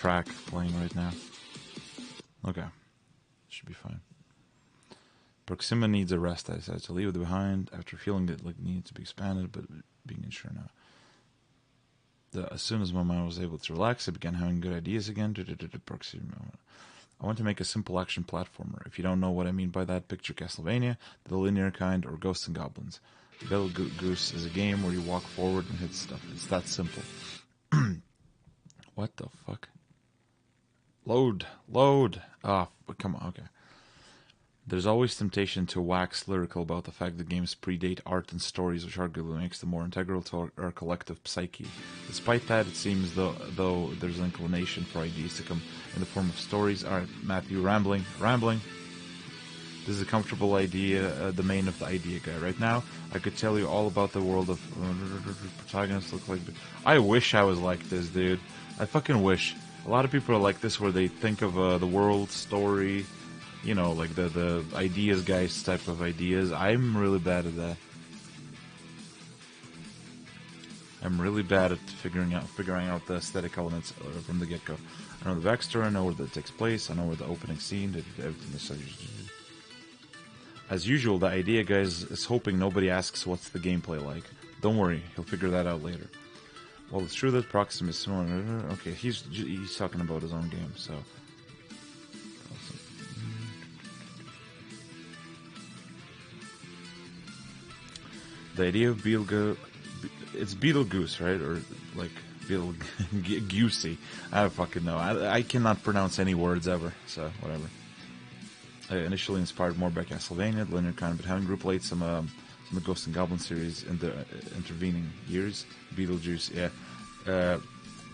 track playing right now. Okay. Should be fine. Proxima needs a rest. I decided to leave it behind after feeling that it needed to be expanded, but being unsure now. As soon as my mind was able to relax, I began having good ideas again. Proxima. I want to make a simple action platformer. If you don't know what I mean by that, picture Castlevania, the linear kind, or Ghosts and Goblins. Goose is a game where you walk forward and hit stuff. It's that simple. What the fuck? Load. Ah, come on, okay. There's always temptation to wax lyrical about the fact that games predate art and stories, which arguably makes them more integral to our collective psyche. Despite that, it seems though there's an inclination for ideas to come in the form of stories. Alright, Matthew, rambling. This is a comfortable idea, domain of the idea guy. Right now, I could tell you all about the world of protagonists look like. I wish I was like this, dude. I fucking wish. A lot of people are like this, where they think of the world story, you know, like the ideas guys type of ideas. I'm really bad at that. I'm really bad at figuring out the aesthetic elements from the get-go. I know the backstory, I know where that takes place, I know where the opening scene, everything is. As usual, the idea guy is hoping nobody asks what's the gameplay like. Don't worry, he'll figure that out later. Well, it's true that Proxima is similar. Okay, he's talking about his own game, so. The idea of it's Beetlegoose, right? Or like Beetlegoosey. I don't fucking know. I cannot pronounce any words ever, so whatever. Initially inspired more by Castlevania, the linear kind, but having replayed some of the Ghosts and Goblins series in the intervening years, Beetlejuice, yeah.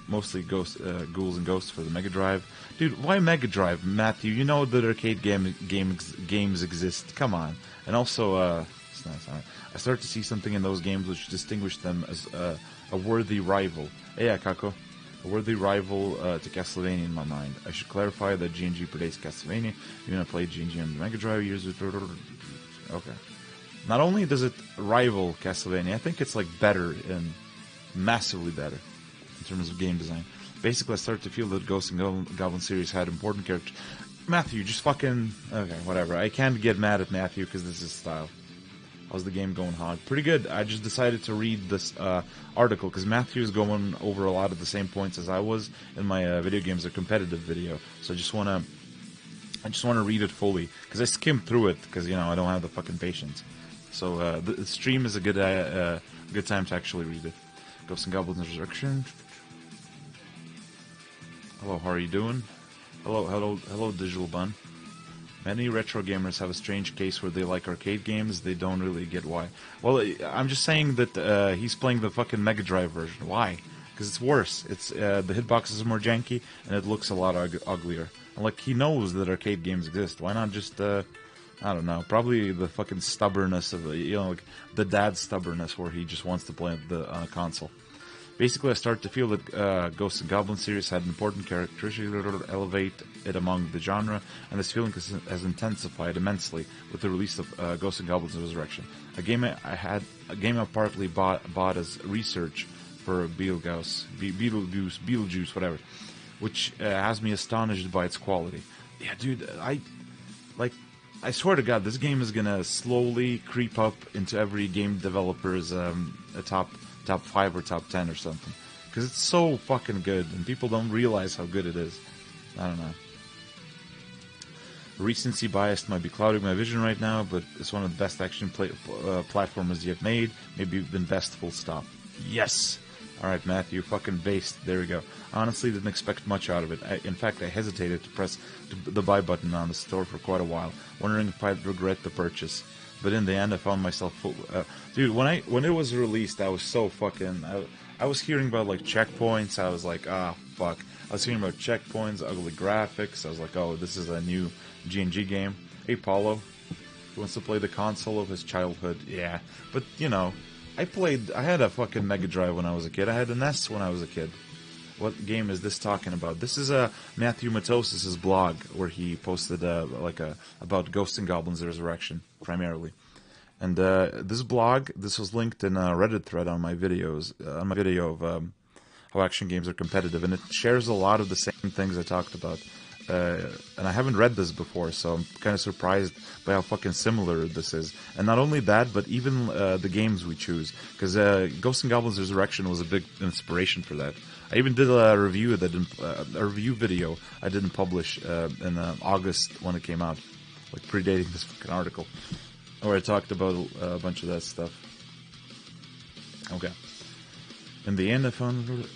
Mostly Ghouls and Ghosts for the Mega Drive. Dude, why Mega Drive, Matthew? You know that arcade games exist. Come on. And also, it's nice. I started to see something in those games which distinguished them as a worthy rival. Yeah, Kako. A worthy rival to Castlevania in my mind. I should clarify that G&G predates Castlevania. Even I played G&G on the Mega Drive years ago. Okay. Not only does it rival Castlevania, I think it's like better and massively better in terms of game design. Basically, I started to feel that Ghosts and Goblin series had important characters. Matthew, just fucking... Okay, whatever. I can't get mad at Matthew because this is style. How's the game going, Hog? Pretty good. I just decided to read this article because Matthew is going over a lot of the same points as I was in my video games are competitive video. So I just wanna read it fully because I skimmed through it because I don't have the fucking patience. So the stream is a good time to actually read it. Ghosts and Goblins Resurrection. Hello, how are you doing? Hello, Digital Bun. Many retro gamers have a strange case where they like arcade games, they don't really get why. Well, I'm just saying that he's playing the fucking Mega Drive version. Why? Because it's worse. It's the hitboxes are more janky, and it looks a lot uglier. And like, he knows that arcade games exist. Why not just, I don't know, probably the fucking stubbornness of, like, the dad stubbornness where he just wants to play the console. Basically, I started to feel that Ghosts and Goblins series had important characteristics that elevate it among the genre, and this feeling has intensified immensely with the release of Ghosts and Goblins Resurrection, a game I partly bought as research for Beetlejuice, whatever, which has me astonished by its quality. Yeah, dude, I swear to God, this game is gonna slowly creep up into every game developer's top 5 or top 10 or something. Because it's so fucking good, and people don't realize how good it is. I don't know. Recency bias might be clouding my vision right now, but it's one of the best action platformers yet made. Maybe even best, full stop. Yes! Alright, Matthew, fucking based. There we go. Honestly, didn't expect much out of it. In fact, I hesitated to press the buy button on the store for quite a while, wondering if I'd regret the purchase. But in the end, I found myself full... dude, when it was released, I was so fucking... I was hearing about, like, checkpoints. I was like, fuck. I was hearing about checkpoints, ugly graphics. I was like, oh, this is a new G&G game. Hey, Paulo. He wants to play the console of his childhood. Yeah. But, I had a fucking Mega Drive when I was a kid. I had an NES when I was a kid. What game is this talking about? This is Matthewmatosis' blog where he posted about Ghosts and Goblins Resurrection primarily. And this blog, this was linked in a Reddit thread on my videos, on my video of how action games are competitive, and it shares a lot of the same things I talked about. And I haven't read this before, so I'm kind of surprised by how fucking similar this is. And not only that, but even the games we choose, because Ghosts and Goblins Resurrection was a big inspiration for that. I even did a review a review video I didn't publish in August when it came out, like predating this fucking article, where I talked about a bunch of that stuff. Okay. In the end, I found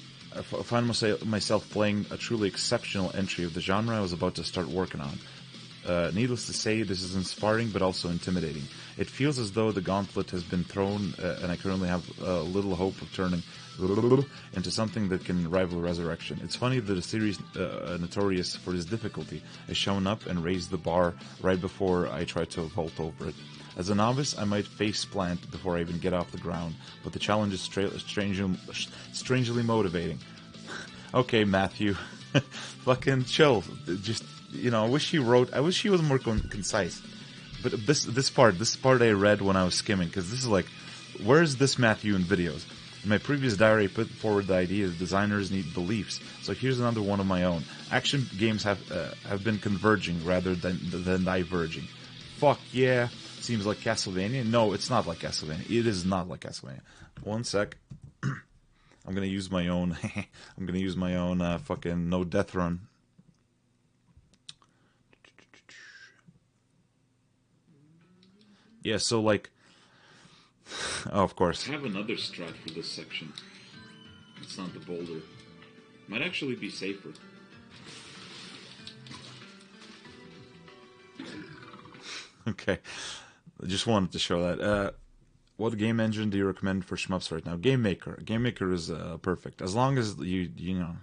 myself playing a truly exceptional entry of the genre I was about to start working on. Needless to say, this is inspiring but also intimidating. It feels as though the gauntlet has been thrown, and I currently have little hope of turning into something that can rival Resurrection. It's funny that a series notorious for its difficulty has shown up and raised the bar right before I try to vault over it. As a novice, I might face plant before I even get off the ground, but the challenge is strangely motivating. Okay, Matthew, fucking chill. Just, I wish he was more concise. But this part I read when I was skimming, because this is like, where's this Matthew in videos? In my previous diary, I put forward the idea that designers need beliefs. So here's another one of my own. Action games have been converging rather than diverging. Fuck yeah. Seems like Castlevania. No, it's not like Castlevania. It is not like Castlevania. One sec. I'm gonna use my own. I'm gonna use my own fucking no death run. Yeah. So like. Oh, of course. I have another strat for this section. It's not the boulder. Might actually be safer. Okay. I just wanted to show that. What game engine do you recommend for shmups right now? Game Maker. Game Maker is perfect. As long as Game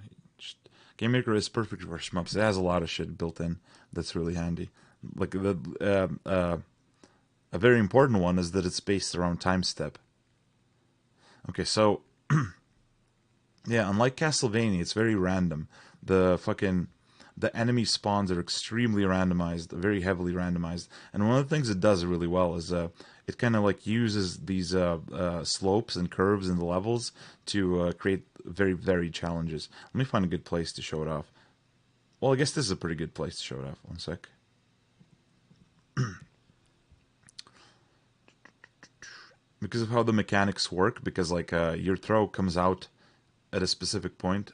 Maker is perfect for shmups. It has a lot of shit built in that's really handy. Like a very important one is that it's based around time step. Okay, so yeah, unlike Castlevania, it's very random. The enemy spawns are extremely randomized, very heavily randomized. And one of the things it does really well is it kind of like uses these slopes and curves in the levels to create very varied challenges. Let me find a good place to show it off. Well, I guess this is a pretty good place to show it off. One sec. Because of how the mechanics work, because like your throw comes out at a specific point.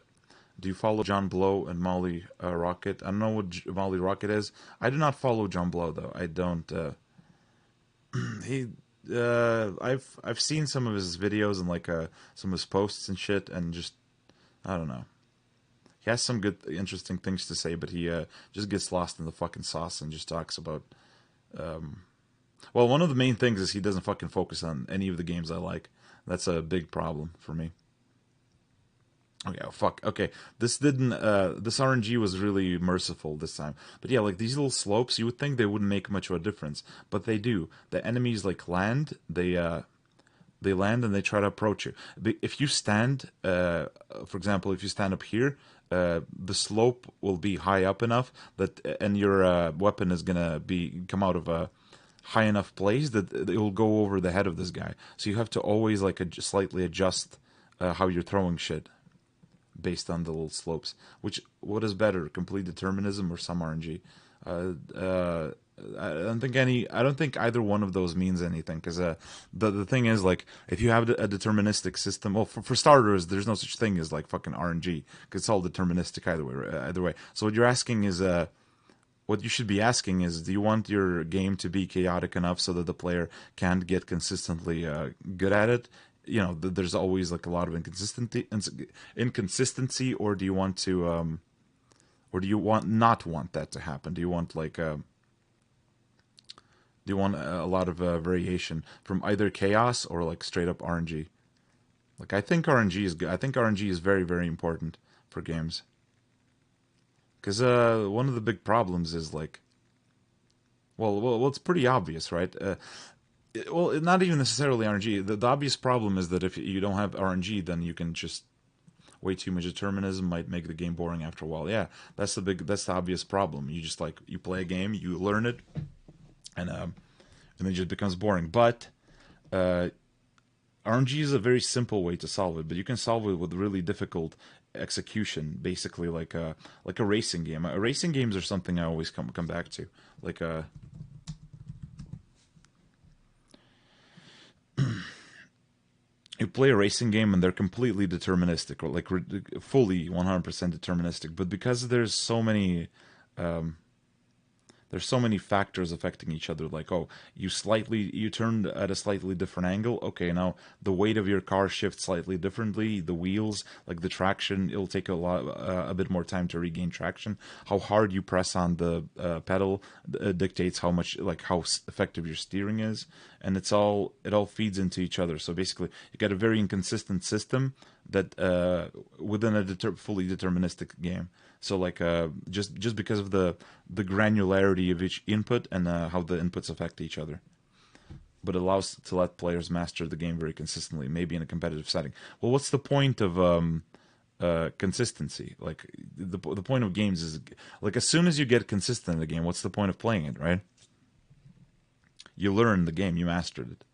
Do you follow John Blow and Molly Rocket? I don't know what Molly Rocket is. I do not follow John Blow though. I don't. I've seen some of his videos and like some of his posts and shit, and just I don't know. He has some good, interesting things to say, but he just gets lost in the fucking sauce and just talks about. Well, one of the main things is he doesn't fucking focus on any of the games I like. That's a big problem for me. Okay, oh, fuck. Okay, this didn't. This RNG was really merciful this time. But yeah, like these little slopes, you would think they wouldn't make much of a difference, but they do. The enemies like land. They land and they try to approach you. If you stand, for example, if you stand up here, the slope will be high up enough that, and your weapon is gonna come out of a high enough place that it will go over the head of this guy. So you have to always like slightly adjust how you're throwing shit based on the little slopes. What is better, complete determinism or some RNG? I don't think either one of those means anything, because the thing is, like, if you have a deterministic system, well, for starters, there's no such thing as like fucking RNG, because it's all deterministic either way. So what you're asking is what you should be asking is, do you want your game to be chaotic enough so that the player can't get consistently good at it? You know, there's always like a lot of inconsistency, or do you want to, or do you not want that to happen? Do you want like do you want a lot of variation from either chaos or like straight up RNG? Like, I think RNG is good. I think RNG is very, very important for games, because one of the big problems is like, well, it's pretty obvious, right? Well, not even necessarily RNG. The obvious problem is that if you don't have RNG, then you can just way too much determinism might make the game boring after a while. Yeah, that's the obvious problem. You just like, you play a game, you learn it, and it just becomes boring. But RNG is a very simple way to solve it, but you can solve it with really difficult execution. Basically, like a racing game. Racing games are something I always come back to. Like you play a racing game and they're completely deterministic, or like fully 100% deterministic. But because um, there's so many factors affecting each other. Like, oh, you turned at a slightly different angle. Okay, now the weight of your car shifts slightly differently. The wheels, like the traction, it'll take a bit more time to regain traction. How hard you press on the pedal dictates how effective your steering is, and it all feeds into each other. So basically, you get a very inconsistent system that within a fully deterministic game. So like just because of the granularity of each input and how the inputs affect each other, but it allows to let players master the game very consistently, maybe in a competitive setting. Well, what's the point of consistency? Like the point of games is like as soon as you get consistent in the game, what's the point of playing it, right? You learn the game, you mastered it.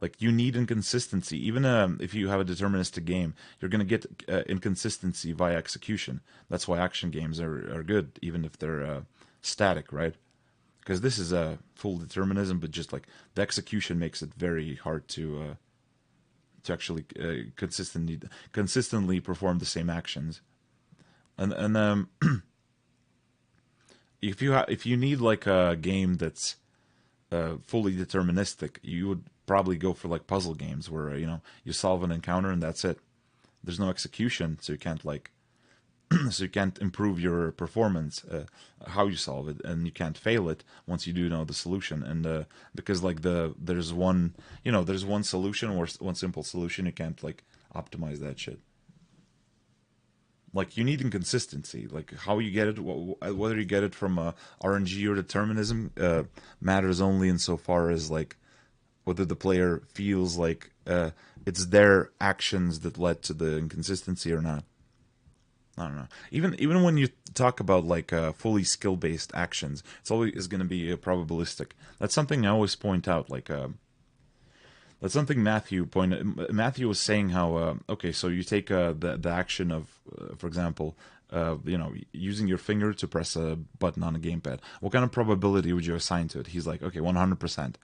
Like you need inconsistency. Even if you have a deterministic game, you're going to get inconsistency via execution. That's why action games are good, even if they're static, right? Because this is a full determinism, but just like the execution makes it very hard to actually consistently perform the same actions. And if you need like a game that's fully deterministic, you would probably go for like puzzle games where you solve an encounter and that's it. There's no execution, so you can't so you can't improve your performance how you solve it, and you can't fail it once you do know the solution. And because like there's one solution or one simple solution, you can't like optimize that shit. Like you need inconsistency. Like how you get it, whether you get it from RNG or determinism, matters only insofar as like whether the player feels like it's their actions that led to the inconsistency or not. I don't know. Even when you talk about like fully skill based actions, it's always going to be probabilistic. That's something I always point out. Like that's something Matthew was saying how okay, so you take the action of, for example, using your finger to press a button on a gamepad. What kind of probability would you assign to it? He's like, okay, 100%.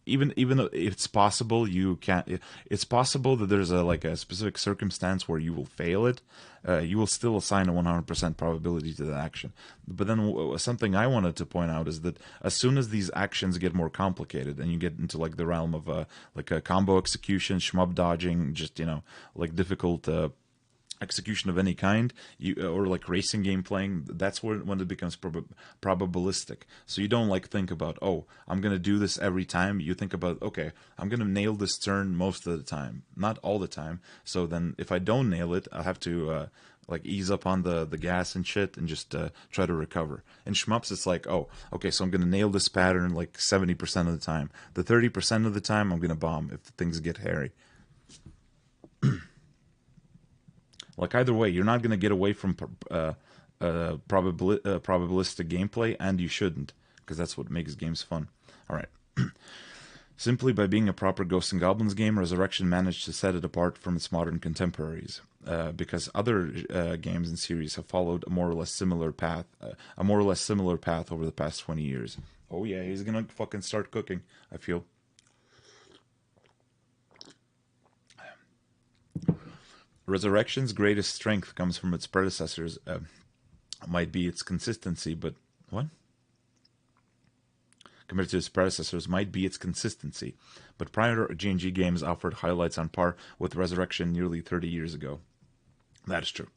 Even though it's possible you can't, it's possible that there's a specific circumstance where you will fail it. You will still assign a 100% probability to the action. But then something I wanted to point out is that as soon as these actions get more complicated and you get into like the realm of like a combo execution, shmup dodging, just like difficult execution of any kind, or like racing game playing, that's when it becomes probabilistic. So you don't like think about, oh, I'm gonna do this every time. You think about, okay, I'm gonna nail this turn most of the time, not all the time. So then if I don't nail it, I have to like ease up on the gas and shit and just try to recover. In shmups, it's like, oh, okay, so I'm gonna nail this pattern like 70% of the time. The 30% of the time, I'm gonna bomb if things get hairy. Like either way, you're not going to get away from probabilistic gameplay, and you shouldn't, because that's what makes games fun. All right. Simply by being a proper Ghosts and Goblins game, Resurrection managed to set it apart from its modern contemporaries, because other games and series have followed a more or less similar path, over the past 20 years. Oh yeah, he's gonna fucking start cooking, I feel. Resurrection's greatest strength comes from its predecessors. Might be its consistency, but what? Compared to its predecessors, might be its consistency. But prior G&G games offered highlights on par with Resurrection nearly 30 years ago. That is true.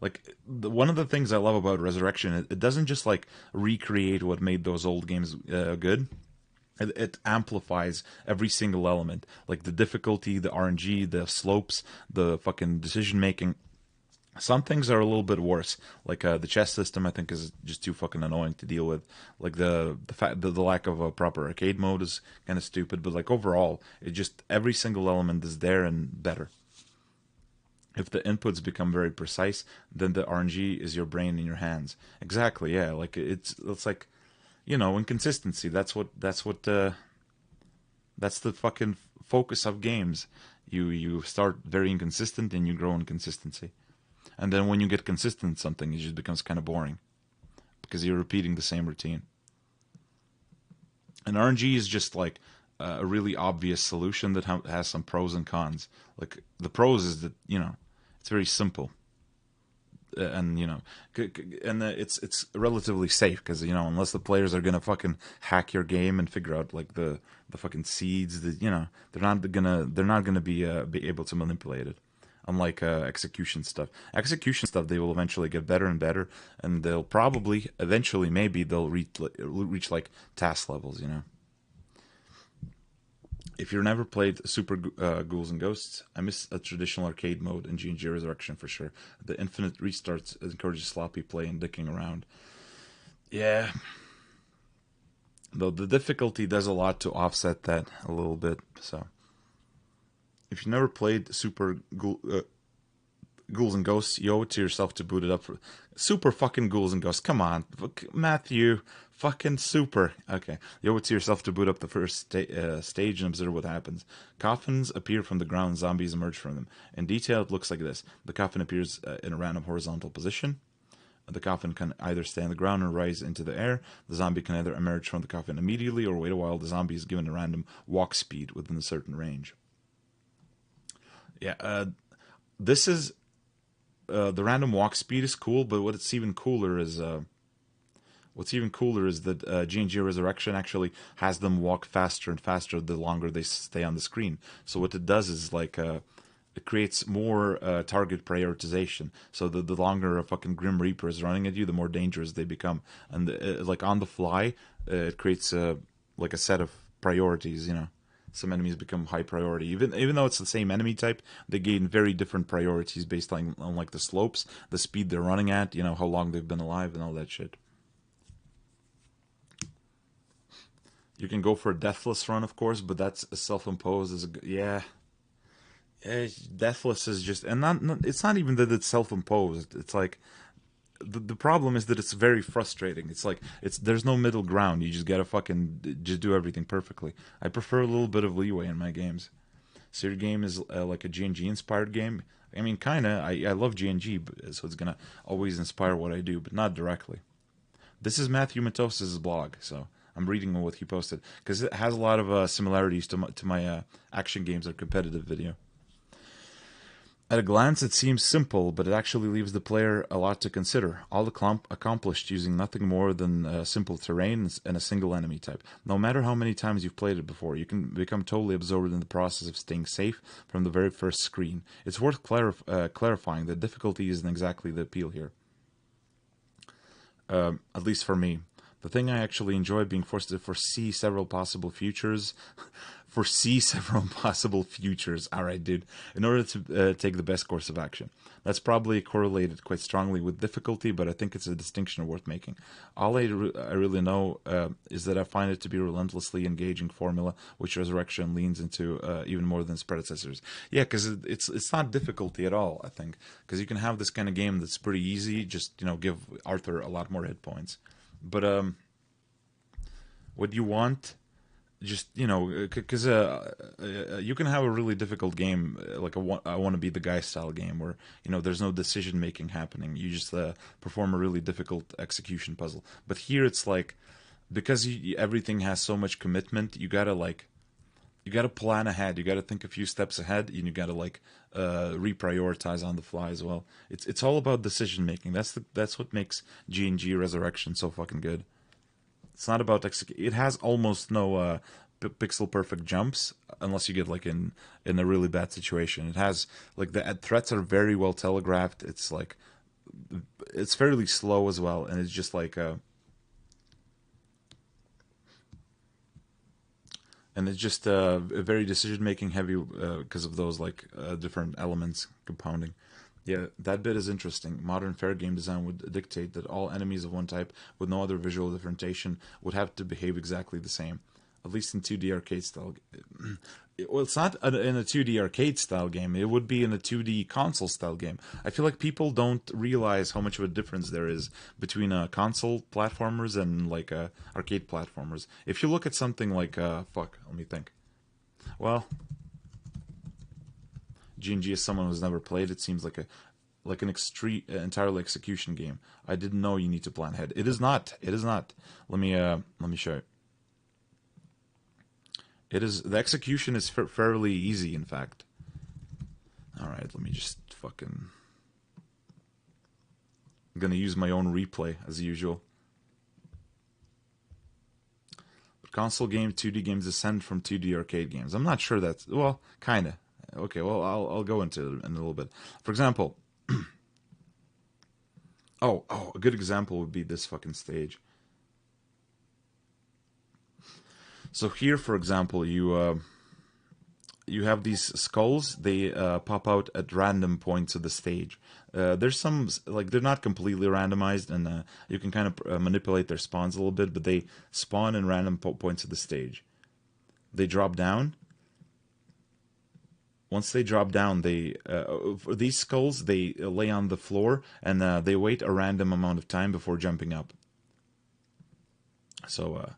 Like one of the things I love about Resurrection, it doesn't just like recreate what made those old games good. It amplifies every single element, like the difficulty, the RNG, the slopes, the fucking decision making. Some things are a little bit worse, like the chess system. I think is just too fucking annoying to deal with. Like the lack of a proper arcade mode is kind of stupid. But like overall, it just every single element is there and better. If the inputs become very precise, then the RNG is your brain in your hands. Exactly, yeah. Like it's like inconsistency. That's what That's the fucking focus of games. You start very inconsistent and you grow in consistency. And then when you get consistent at something, it just becomes kind of boring because you're repeating the same routine. And RNG is just like a really obvious solution that has some pros and cons. Like the pros is that it's very simple, and it's relatively safe because unless the players are gonna fucking hack your game and figure out like the fucking seeds that they're not gonna be able to manipulate it. Unlike execution stuff. Execution stuff, they will eventually get better and better, and they'll probably, eventually, maybe they'll reach like task levels, If you've never played Super Ghouls and Ghosts, I miss a traditional arcade mode in G&G Resurrection for sure. The infinite restarts encourages sloppy play and dicking around. Yeah. Though the difficulty does a lot to offset that a little bit, so... If you've never played Super Ghouls and Ghosts, you owe it to yourself to boot it up for Super fucking Ghouls and Ghosts. Come on, Matthew, fucking super. Okay, you owe it to yourself to boot up the first stage and observe what happens. Coffins appear from the ground, zombies emerge from them. In detail, it looks like this. The coffin appears in a random horizontal position. The coffin can either stay on the ground or rise into the air. The zombie can either emerge from the coffin immediately or wait a while. The zombie is given a random walk speed within a certain range. Yeah, this is the random walk speed is cool, but what's even cooler is that G&G Resurrection actually has them walk faster and faster the longer they stay on the screen. So what it does is like it creates more target prioritization. So the longer a fucking Grim Reaper is running at you, the more dangerous they become. And like on the fly, it creates like a set of priorities, Some enemies become high priority. Even though it's the same enemy type, they gain very different priorities based on like the slopes, the speed they're running at, how long they've been alive, and all that shit. You can go for a deathless run, of course, but that's self-imposed. Deathless is just, and it's not even that it's self-imposed. It's like the problem is that it's very frustrating. It's like there's no middle ground. You just gotta fucking just do everything perfectly. I prefer a little bit of leeway in my games. So your game is like a G&G inspired game. I mean, kinda. I love G&G, so it's gonna always inspire what I do, but not directly. This is Matthewmatosis' blog, so I'm reading what he posted because it has a lot of similarities to my action games or competitive video. At a glance, it seems simple, but it actually leaves the player a lot to consider. All accomplished using nothing more than simple terrain and a single enemy type. No matter how many times you've played it before, you can become totally absorbed in the process of staying safe from the very first screen. It's worth clarifying that difficulty isn't exactly the appeal here. At least for me. The thing I actually enjoy being forced to foresee several possible futures. Alright, dude. In order to take the best course of action. That's probably correlated quite strongly with difficulty, but I think it's a distinction worth making. All I really know is that I find it to be a relentlessly engaging formula, which Resurrection leans into even more than its predecessors. Yeah, because it's not difficulty at all, I think. Because you can have this kind of game that's pretty easy, just, give Arthur a lot more hit points. But what you want, just because you can have a really difficult game like I want to be the guy style game where there's no decision making happening. You just perform a really difficult execution puzzle. But here it's like because everything has so much commitment, you gotta plan ahead. You gotta think a few steps ahead, and you gotta reprioritize on the fly as well. It's all about decision making. That's what makes G&G Resurrection so fucking good. It's not about it has almost no pixel perfect jumps unless you get in a really bad situation. It has the threats are very well telegraphed. It's it's fairly slow as well, and it's just and it's just very decision making heavy because of those different elements compounding. Yeah, that bit is interesting. Modern fair game design would dictate that all enemies of one type with no other visual differentiation would have to behave exactly the same, at least in 2D arcade style. Well, it's not in a 2D arcade style game. It would be in a 2D console style game. I feel like people don't realize how much of a difference there is between console platformers and arcade platformers. If you look at something let me think. Well, G&G is someone who's never played. It seems like an extreme, entirely execution game. I didn't know you need to plan ahead. It is not. It is not. Let me show you. It is, the execution is fairly easy, in fact. All right, let me just fucking. I'm gonna use my own replay as usual. But console game, 2D games descend from 2D arcade games. I'm not sure that's, well, kinda. Okay, well, I'll go into it in a little bit. For example, oh, a good example would be this fucking stage. So here, for example, you have these skulls. They pop out at random points of the stage. There's some, like, they're not completely randomized, and you can kind of manipulate their spawns a little bit, but they spawn in random points of the stage. They drop down. Once they drop down, they for these skulls, they lay on the floor, and they wait a random amount of time before jumping up. So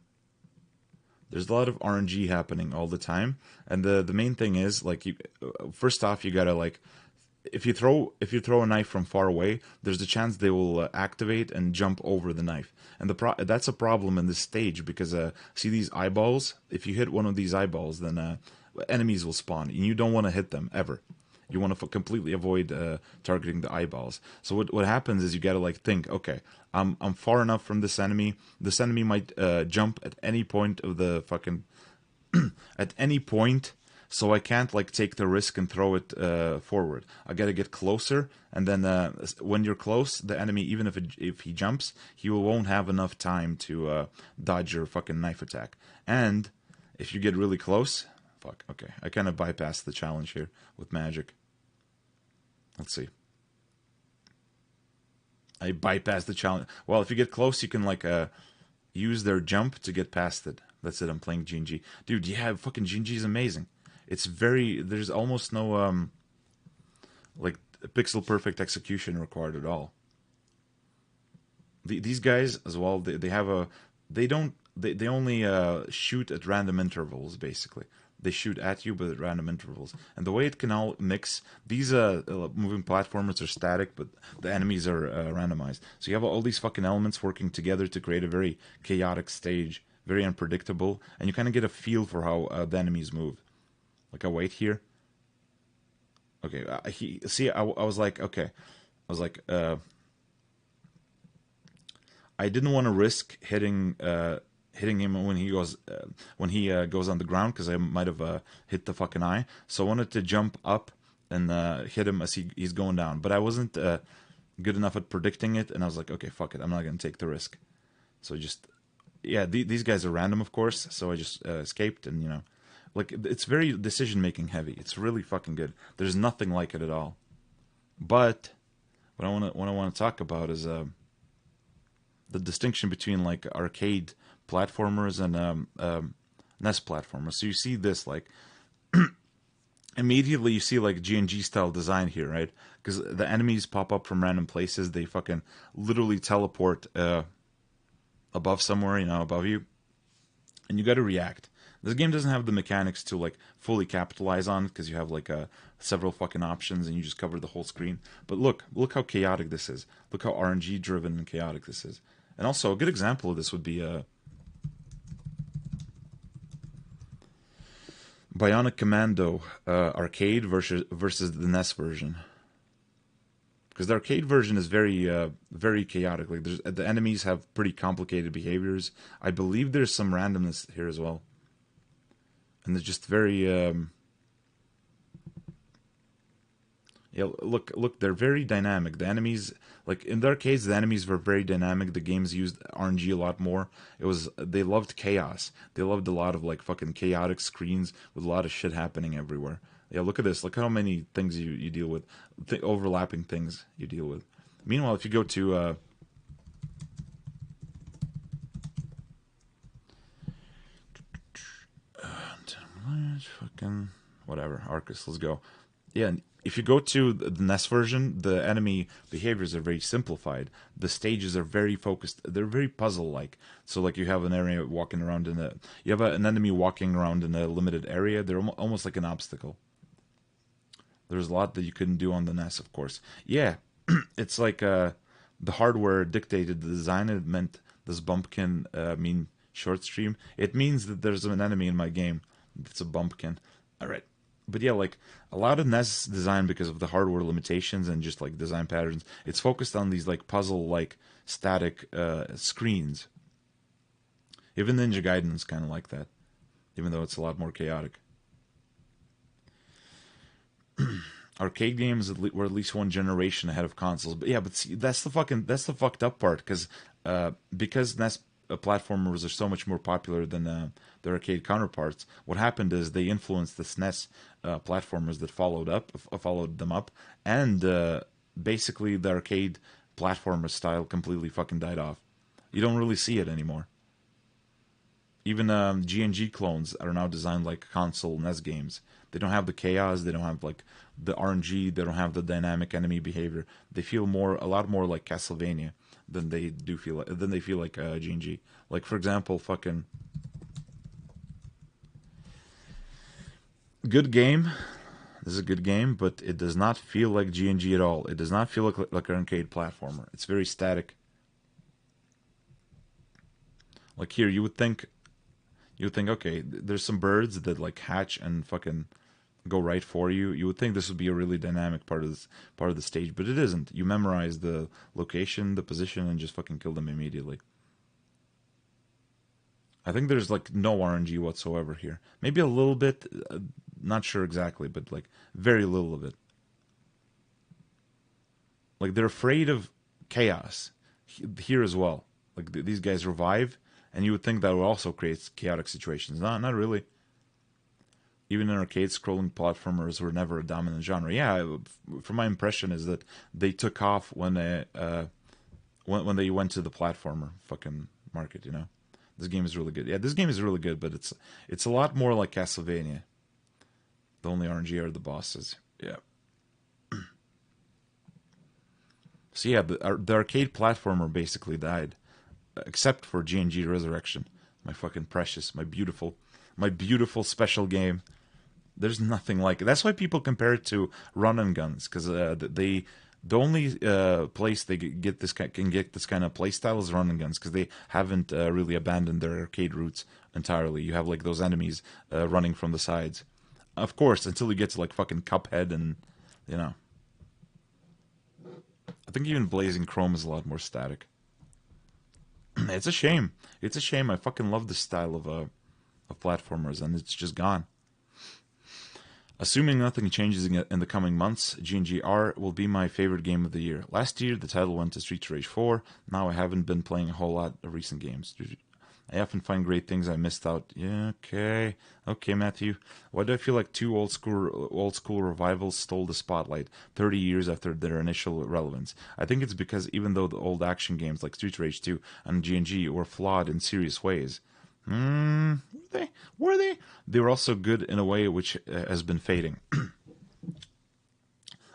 there's a lot of RNG happening all the time, and the main thing is, like, you first off, you gotta, like, if you throw a knife from far away, there's a chance they will activate and jump over the knife, and that's a problem in this stage, because see these eyeballs? If you hit one of these eyeballs, then enemies will spawn, and you don't want to hit them ever. You want to completely avoid targeting the eyeballs. So what happens is you gotta, like, think, okay, I'm far enough from this enemy. This enemy might jump at any point of the fucking at any point. So I can't, like, take the risk and throw it forward. I gotta get closer, and then when you're close, the enemy, even if he jumps, he won't have enough time to dodge your fucking knife attack. And if you get really close, fuck. Okay, I kind of bypassed the challenge here with magic. Let's see. I bypassed the challenge. Well, if you get close, you can, like, use their jump to get past it. That's it. I'm playing G&G. Dude, yeah, fucking G&G is amazing. It's very, there's almost no like, pixel perfect execution required at all. These guys as well, they have a, they only shoot at random intervals, basically. They shoot at you, but at random intervals. And the way it can all mix, these moving platformers are static, but the enemies are randomized. So you have all these fucking elements working together to create a very chaotic stage, very unpredictable, and you kind of get a feel for how the enemies move. Like, I wait here. Okay, I was like, okay. I was like, I didn't want to risk hitting him when he goes on the ground, because I might have hit the fucking eye. So I wanted to jump up and hit him as he's going down. But I wasn't good enough at predicting it, and I was like, okay, fuck it, I'm not gonna take the risk. So these guys are random, of course. So I just escaped, and, you know, like, it's very decision making heavy. It's really fucking good. There's nothing like it at all. But what I want to talk about is the distinction between, like, arcade platformers and NES platformers. So you see this, like, immediately you see, like, G&G style design here, right? Because the enemies pop up from random places. They fucking literally teleport above somewhere, you know, above you, and you got to react. This game doesn't have the mechanics to, like, fully capitalize on, because you have, like, several fucking options and you just cover the whole screen. But look how chaotic this is. Look how RNG driven and chaotic this is. And also, a good example of this would be Bionic Commando arcade versus the NES version. Because the arcade version is very chaotic. Like, the enemies have pretty complicated behaviors. I believe there's some randomness here as well. And they're just very yeah, look, they're very dynamic. The enemies, like, in the arcades, the enemies were very dynamic. The games used RNG a lot more. They loved chaos. They loved a lot of, like, fucking chaotic screens with a lot of shit happening everywhere. Yeah, look at this. Look how many things you deal with. Overlapping things you deal with. Meanwhile, if you go to fucking whatever, Arcus, let's go. Yeah, if you go to the NES version, the enemy behaviors are very simplified. The stages are very focused. They're very puzzle-like. So, like, you have an area walking around in a, you have an enemy walking around in a limited area. They're almost like an obstacle. There's a lot that you couldn't do on the NES, of course. Yeah, it's like the hardware dictated the design. It meant this bumpkin mean short stream. It means that there's an enemy in my game. It's a bumpkin. All right. But yeah, like a lot of NES design because of the hardware limitations and just like design patterns, it's focused on these like puzzle like static screens. Even Ninja Gaiden's kind of like that, even though it's a lot more chaotic. Arcade games were at least one generation ahead of consoles. But yeah, but see, that's the fucked up part because NES platformers are so much more popular than their arcade counterparts. What happened is they influenced the SNES platformers that followed them up, and basically the arcade platformer style completely fucking died off. You don't really see it anymore. Even G&G clones are now designed like console NES games. They don't have the chaos. They don't have like the RNG. They don't have the dynamic enemy behavior. They feel a lot more like Castlevania than they feel like G&G. Like for example, fucking good game. This is a good game, but it does not feel like G&G at all. It does not feel like an arcade platformer. It's very static. Like here, you would think, okay, there's some birds that like hatch and fucking go right for you. You would think this would be a really dynamic part of the stage, but it isn't. You memorize the location, the position, and just fucking kill them immediately. I think there's like no RNG whatsoever here. Maybe a little bit, not sure exactly, but like very little of it. Like they're afraid of chaos here as well. Like these guys revive, and you would think that would also create chaotic situations. Not really. Even in arcade, scrolling platformers were never a dominant genre. Yeah, from my impression is that they took off when they went to the platformer fucking market. This game is really good. Yeah, this game is really good, but it's a lot more like Castlevania. The only RNG are the bosses. Yeah. So yeah, the arcade platformer basically died, except for G&G Resurrection, my fucking precious, my beautiful special game. There's nothing like it. That's why people compare it to run and guns, because the only place they can get this kind of play style is run and guns, because they haven't really abandoned their arcade roots entirely. You have like those enemies running from the sides, of course, until you get to like fucking Cuphead and you know. I think even Blazing Chrome is a lot more static. It's a shame. It's a shame. I fucking love this style of platformers, and it's just gone. Assuming nothing changes in the coming months, G&GR will be my favorite game of the year. Last year, the title went to Street Rage 4. Now I haven't been playing a whole lot of recent games. I often find great things I missed out. Yeah, okay, Matthew. Why do I feel like two old school revivals stole the spotlight 30 years after their initial relevance? I think it's because even though the old action games like Street Rage 2 and G&G were flawed in serious ways, were they? They were also good in a way which has been fading.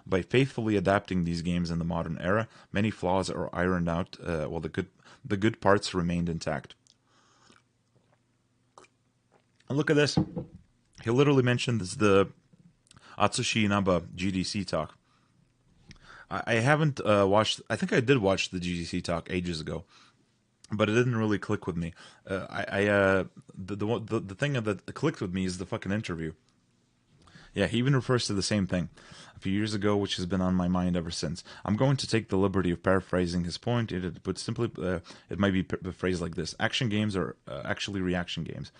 By faithfully adapting these games in the modern era, many flaws are ironed out, while the good parts remained intact. And look at this. He literally mentioned this, the Atsushi Inaba GDC talk. I haven't watched. I think I did watch the GDC talk ages ago, but it didn't really click with me. The thing that clicked with me is the fucking interview. Yeah, he even refers to the same thing a few years ago, which has been on my mind ever since. I'm going to take the liberty of paraphrasing his point, but simply, it might be phrased like this: action games are actually reaction games.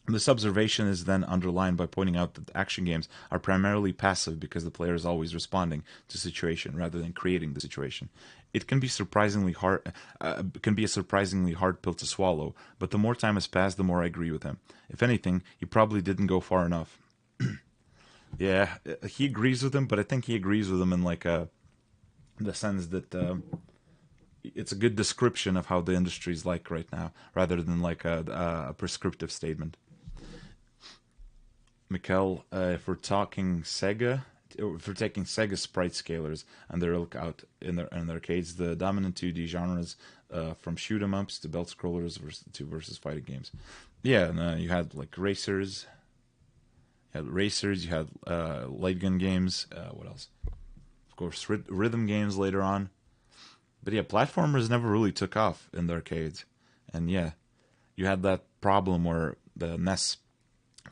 This observation is then underlined by pointing out that action games are primarily passive because the player is always responding to situation rather than creating the situation. It can be surprisingly hard. Can be a surprisingly hard pill to swallow. But the more time has passed, the more I agree with him. If anything, he probably didn't go far enough. Yeah, he agrees with him, but I think he agrees with him in like the sense that it's a good description of how the industry is like right now, rather than like a prescriptive statement. Mikkel, if we're talking Sega, if we're taking Sega sprite scalers and their ilk out in their arcades, the dominant 2D genres, from shoot 'em ups to belt scrollers versus fighting games. Yeah, and you had like racers. You had light gun games. What else? Of course, rhythm games later on. But yeah, platformers never really took off in the arcades. And yeah, you had that problem where the NES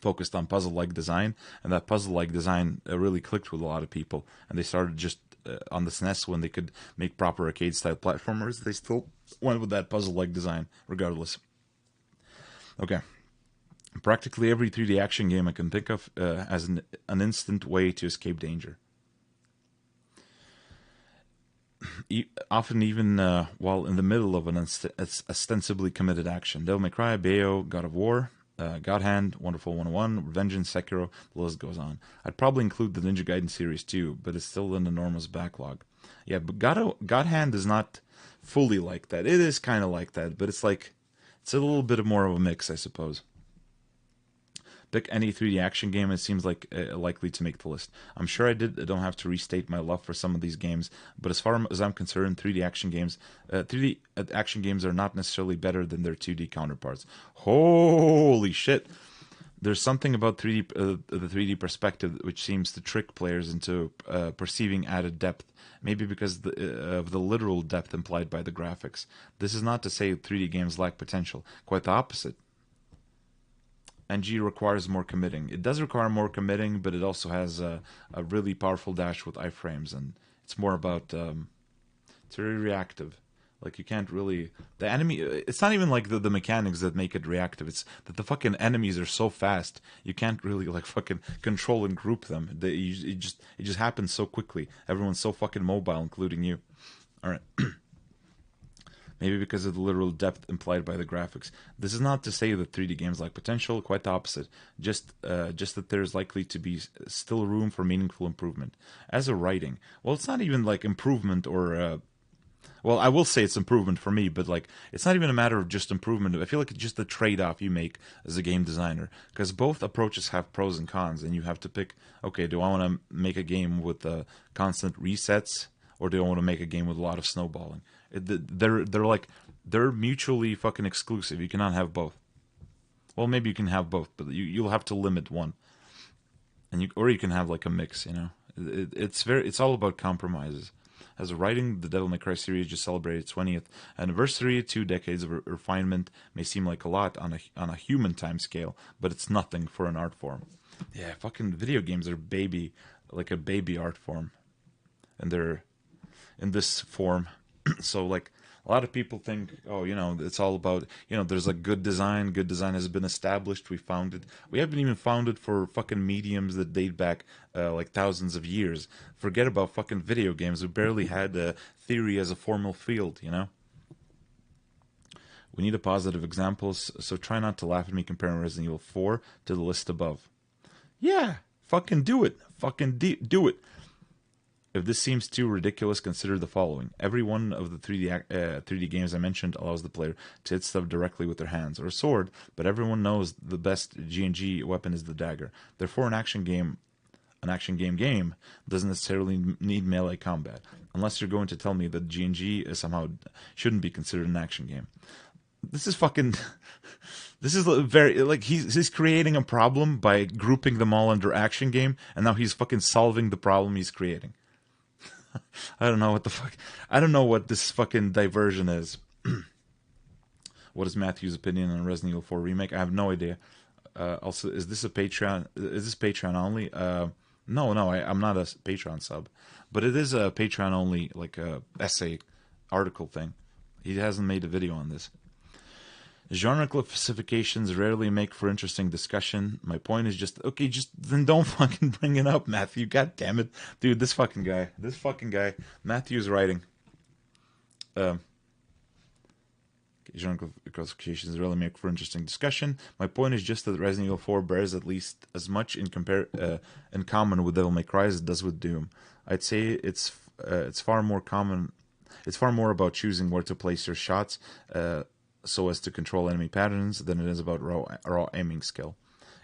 focused on puzzle-like design, and that puzzle-like design really clicked with a lot of people. And they started just on the SNES when they could make proper arcade-style platformers. They still went with that puzzle-like design, regardless. Okay. Practically every 3D action game I can think of has an instant way to escape danger. Often even while in the middle of an ostensibly committed action. Devil May Cry, Bayo, God of War, God Hand, Wonderful 101, Revengeance, Sekiro, the list goes on. I'd probably include the Ninja Gaiden series too, but it's still an enormous backlog. Yeah, but God Hand is not fully like that. It is kind of like that, but it's a little bit more of a mix, I suppose. Pick any 3D action game, it seems like likely to make the list. I'm sure I don't have to restate my love for some of these games, but as far as I'm concerned, 3D action games are not necessarily better than their 2D counterparts. Holy shit! There's something about the 3D perspective which seems to trick players into perceiving added depth, maybe because of the literal depth implied by the graphics. This is not to say 3D games lack potential, quite the opposite. NG requires more committing. It does require more committing, but it also has a really powerful dash with iframes, and it's more about it's very reactive. Like you can't really the enemy. It's not even like the mechanics that make it reactive. It's that the fucking enemies are so fast you can't really like fucking control and group them. It just happens so quickly. Everyone's so fucking mobile, including you. All right. Maybe because of the literal depth implied by the graphics. This is not to say that 3D games lack potential, quite the opposite. Just that there's likely to be still room for meaningful improvement. As a writing, well, it's not even like improvement or... well, I will say it's improvement for me, but like it's not even a matter of just improvement. I feel like it's just the trade-off you make as a game designer, because both approaches have pros and cons, and you have to pick, okay, do I want to make a game with constant resets, or do I want to make a game with a lot of snowballing? They're mutually fucking exclusive. You cannot have both. Well, maybe you can have both, but you'll have to limit one, and you can have like a mix. You know, it's all about compromises. As a writing, the Devil May Cry series just celebrated its 20th anniversary. 2 decades of refinement may seem like a lot on a human time scale, but it's nothing for an art form. Yeah, fucking video games are a baby art form, and they're in this form. So like a lot of people think, oh, it's all about, there's like good design. Good design has been established. We haven't even found it for fucking mediums that date back like thousands of years. Forget about fucking video games. We barely had theory as a formal field, We need a positive examples, so try not to laugh at me comparing Resident Evil 4 to the list above. Yeah, fucking do it. Fucking do it. If this seems too ridiculous, consider the following. Every one of the 3D games I mentioned allows the player to hit stuff directly with their hands or sword, but everyone knows the best G&G weapon is the dagger. Therefore, an action game doesn't necessarily need melee combat, unless you're going to tell me that G&G somehow shouldn't be considered an action game. This is fucking... This is very... Like, he's creating a problem by grouping them all under action game, and now he's fucking solving the problem he's creating. I don't know what the fuck. I don't know what this fucking diversion is. What is Matthew's opinion on Resident Evil 4 remake? I have no idea. Also, is this Patreon? Is this Patreon only? No, I'm not a Patreon sub, but it is a Patreon only, like a essay article thing. He hasn't made a video on this. Genre classifications rarely make for interesting discussion. My point is just then don't fucking bring it up, Matthew. God damn it. Dude, this fucking guy. Matthew's writing. Genre classifications rarely make for interesting discussion. My point is just that Resident Evil 4 bears at least as much in common with Devil May Cry as it does with Doom. I'd say it's far more common. It's far more about choosing where to place your shots, so as to control enemy patterns, than it is about raw aiming skill.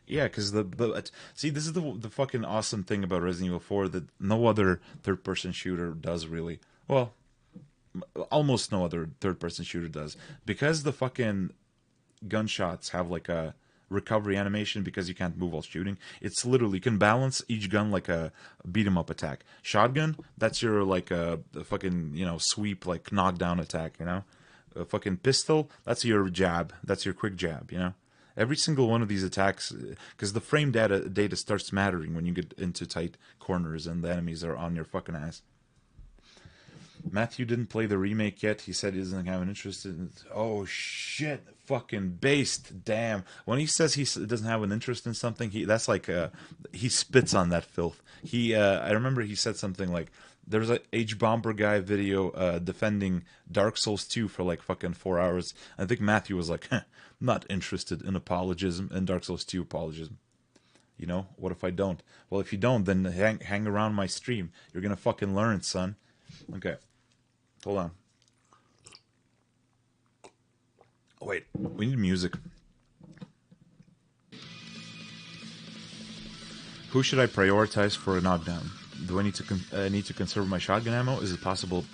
Yeah, because see, this is the fucking awesome thing about Resident Evil 4 that no other third person shooter does really. Well, almost no other third person shooter does, because the fucking gunshots have like a recovery animation because you can't move while shooting. It's literally, you can balance each gun like a beat 'em up attack. Shotgun, that's your like a fucking, you know, sweep, like knockdown attack, you know. A fucking pistol, that's your jab, that's your quick jab, you know. Every single one of these attacks, because the frame data starts mattering when you get into tight corners and the enemies are on your fucking ass. Matthew didn't play the remake yet. He said he doesn't have an interest in it. Oh shit, fucking based. Damn. When he says he doesn't have an interest in something, that's like he spits on that filth. I remember he said something like, there's a H Bomber guy video defending Dark Souls 2 for like fucking 4 hours. I think Matthew was like, not interested in apologism and Dark Souls 2 apologism. You know, what if I don't? Well, if you don't, then hang around my stream. You're gonna fucking learn, son. Okay. Hold on. Oh, wait, we need music. Who should I prioritize for a knockdown? Do I need to conserve my shotgun ammo? Is it possible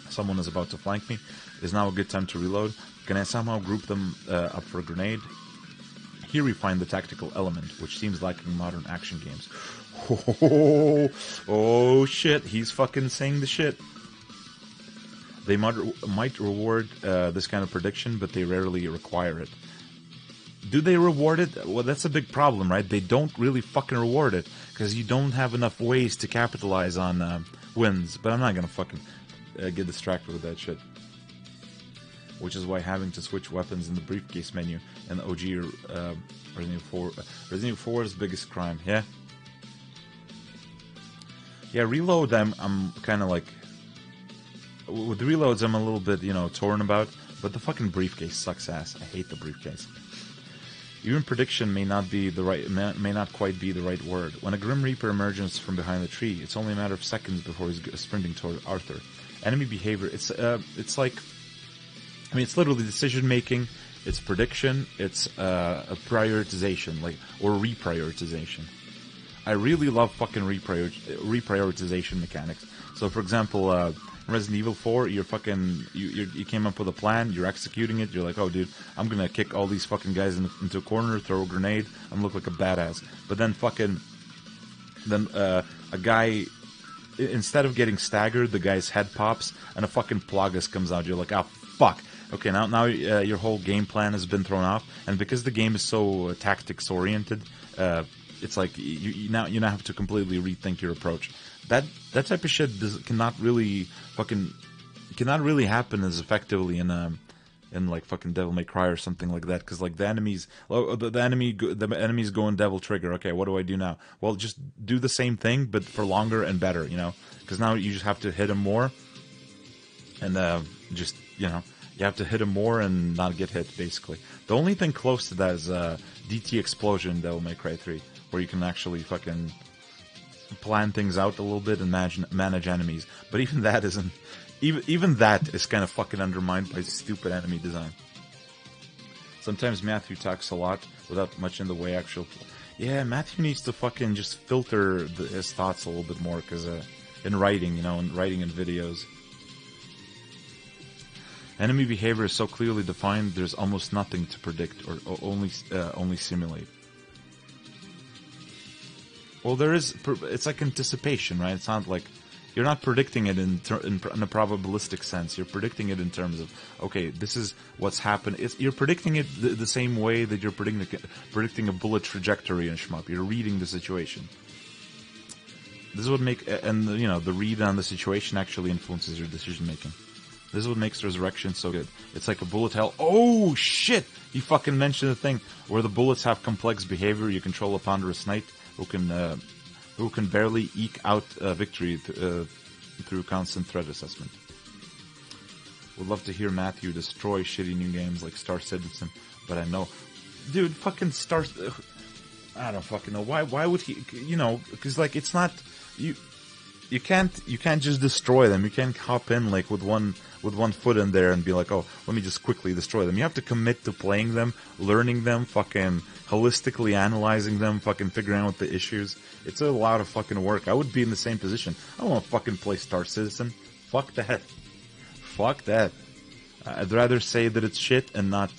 someone is about to flank me? Is now a good time to reload? Can I somehow group them up for a grenade? Here we find the tactical element, which seems lacking in modern action games. Oh shit, he's fucking saying the shit. They might reward this kind of prediction, but they rarely require it. Do they reward it? Well, that's a big problem, right? They don't really fucking reward it, because you don't have enough ways to capitalize on wins. But I'm not gonna fucking get distracted with that shit. Which is why having to switch weapons in the briefcase menu in the OG Resident Evil 4's biggest crime. Yeah? Yeah, reload, I'm kind of like... With reloads, I'm a little bit, you know, torn about, but the fucking briefcase sucks ass. I hate the briefcase. Even prediction may not quite be the right word. When a Grim Reaper emerges from behind the tree, it's only a matter of seconds before he's sprinting toward Arthur. Enemy behavior, it's like, I mean, it's literally decision making, it's prediction, it's a prioritization, like, or reprioritization. I really love fucking reprioritization mechanics. So, for example, Resident Evil 4, you're fucking, you came up with a plan, you're executing it, you're like, oh dude, I'm gonna kick all these fucking guys into a corner, throw a grenade, I'm look like a badass. But then a guy, instead of getting staggered, the guy's head pops, and a fucking Plagas comes out, you're like, oh fuck. Okay, now your whole game plan has been thrown off, and because the game is so tactics oriented, it's like you now have to completely rethink your approach. That type of shit cannot really happen as effectively in like fucking Devil May Cry or something like that, because like the enemies go in Devil Trigger. Okay, what do I do now? Well, just do the same thing but for longer and better, you know, because now you just have to hit him more, and just, you know, you have to hit him more and not get hit, basically. The only thing close to that is DT Explosion in Devil May Cry 3, where you can actually fucking plan things out a little bit and manage enemies. But even that isn't... Even that is kind of fucking undermined by stupid enemy design. Sometimes Matthew talks a lot without much in the way actual... Yeah, Matthew needs to fucking just filter his thoughts a little bit more, because in writing, you know, in writing and videos. Enemy behavior is so clearly defined, there's almost nothing to predict or only simulate. Well, there is. It's like anticipation, right? It's not like you're not predicting it in a probabilistic sense. You're predicting it in terms of, okay, this is what's happened. You're predicting it the same way that you're predicting a bullet trajectory in shmup. You're reading the situation. This is what and you know, the read on the situation actually influences your decision making. This is what makes Resurrection so good. It's like a bullet hell. Oh shit! He fucking mentioned a thing where the bullets have complex behavior. You control a ponderous knight who can barely eke out victory through constant threat assessment. Would love to hear Matthew destroy shitty new games like Star Citizen, but I know, dude, fucking Star. I don't fucking know why. Why would he? You know, because like it's not you. you can't just destroy them. You can't hop in like with one foot in there and be like, oh, let me just quickly destroy them. You have to commit to playing them, learning them, fucking holistically analyzing them, fucking figuring out the issues. It's a lot of fucking work. I would be in the same position. I don't want to fucking play Star Citizen. Fuck that. Fuck that. I'd rather say that it's shit and not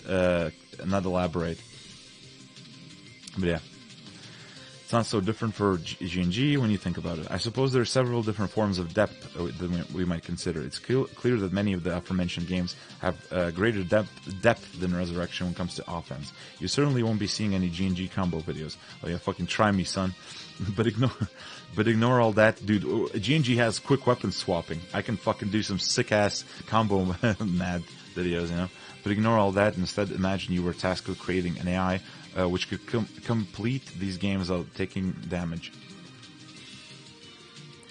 elaborate. But yeah. It's not so different for G&G when you think about it. I suppose there are several different forms of depth that we might consider. It's clear that many of the aforementioned games have greater depth than Resurrection when it comes to offense. You certainly won't be seeing any G&G combo videos. Oh yeah, fucking try me, son. But ignore all that, dude. G&G has quick weapon swapping. I can fucking do some sick-ass combo mad videos, you know? But ignore all that and instead imagine you were tasked with creating an AI which could complete these games without taking damage.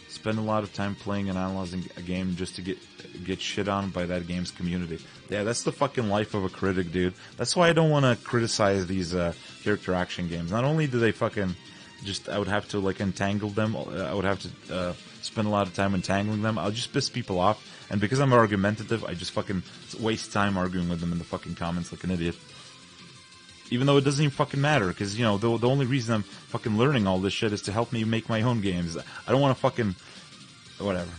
Spend a lot of time playing and analyzing a game just to get shit on by that game's community. Yeah, that's the fucking life of a critic, dude. That's why I don't want to criticize these character action games. Not only do they fucking I would have to like entangle them, I would have to spend a lot of time entangling them. I'll just piss people off, and because I'm argumentative, I just fucking waste time arguing with them in the fucking comments like an idiot. Even though it doesn't even fucking matter, because, you know, the only reason I'm fucking learning all this shit is to help me make my own games. I don't want to fucking... whatever.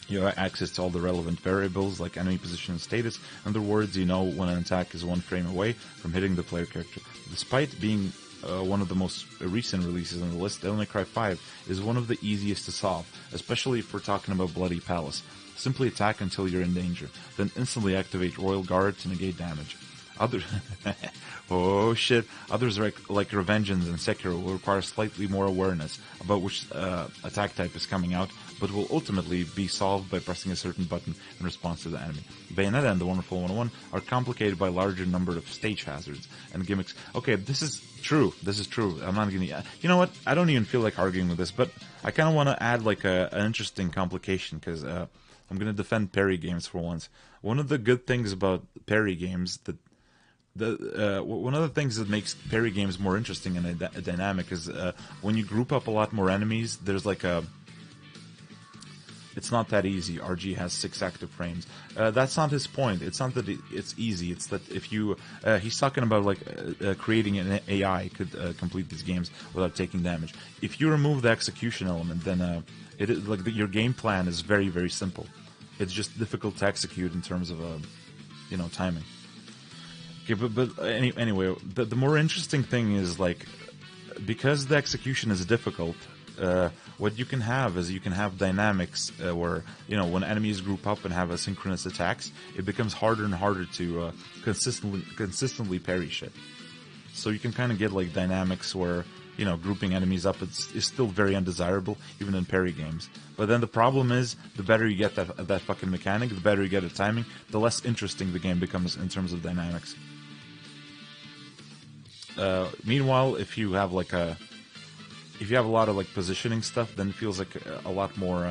You have access to all the relevant variables, like enemy position and status. In other words, you know when an attack is one frame away from hitting the player character. Despite being one of the most recent releases on the list, Devil May Cry 5 is one of the easiest to solve, especially if we're talking about Bloody Palace. Simply attack until you're in danger, then instantly activate Royal Guard to negate damage. Oh shit. Others like Revengeance and Sekiro will require slightly more awareness about which attack type is coming out, but will ultimately be solved by pressing a certain button in response to the enemy. Bayonetta and the Wonderful 101 are complicated by a larger number of stage hazards and gimmicks. Okay, this is true. I'm not gonna... you know what? I don't even feel like arguing with this, but I kind of want to add like an interesting complication, because I'm gonna defend parry games for once. One of the good things about parry games that one of the things that makes parry games more interesting and dynamic is when you group up a lot more enemies, there's like it's not that easy. RG has 6 active frames. That's not his point. It's not that it's easy. It's that if you... he's talking about like creating an AI could complete these games without taking damage. If you remove the execution element, then your game plan is very, very simple. It's just difficult to execute in terms of timing. Okay, but anyway, the more interesting thing is, like, because the execution is difficult, what you can have is you can have dynamics where, when enemies group up and have asynchronous attacks, it becomes harder and harder to consistently parry shit. So you can kind of get like dynamics where, grouping enemies up is still very undesirable, even in parry games. But then the problem is, the better you get that fucking mechanic, the better you get at timing, the less interesting the game becomes in terms of dynamics. Meanwhile, if you have a lot of like positioning stuff, then it feels like a lot more.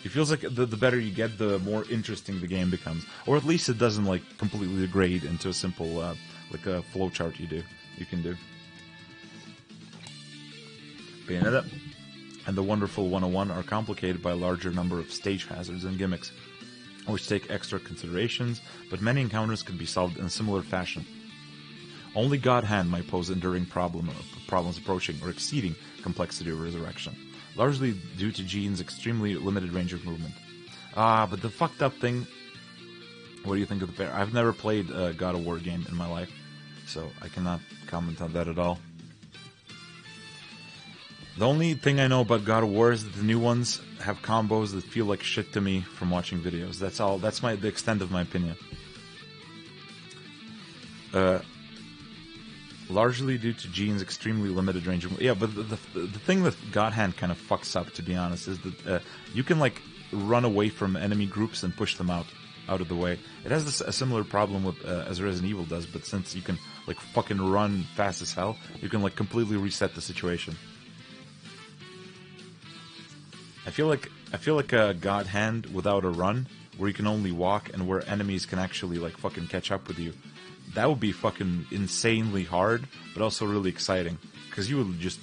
It feels like the better you get, the more interesting the game becomes, or at least it doesn't like completely degrade into a simple like a flowchart you can do. Bayonetta and the Wonderful 101 are complicated by a larger number of stage hazards and gimmicks, which take extra considerations, but many encounters can be solved in a similar fashion. Only God Hand might pose enduring problems approaching or exceeding complexity of Resurrection, largely due to Gene's extremely limited range of movement. But the fucked up thing... What do you think of the pair? I've never played a God of War game in my life, so I cannot comment on that at all. The only thing I know about God of War is that the new ones have combos that feel like shit to me from watching videos. That's all. That's the extent of my opinion. Largely due to Gene's extremely limited range of... Yeah, but the thing that God Hand kind of fucks up, to be honest, is that you can like run away from enemy groups and push them out of the way. It has a similar problem with as Resident Evil does, but since you can like fucking run fast as hell, you can like completely reset the situation. I feel like a God Hand without a run, where you can only walk and where enemies can actually like fucking catch up with you. That would be fucking insanely hard, but also really exciting, because you would just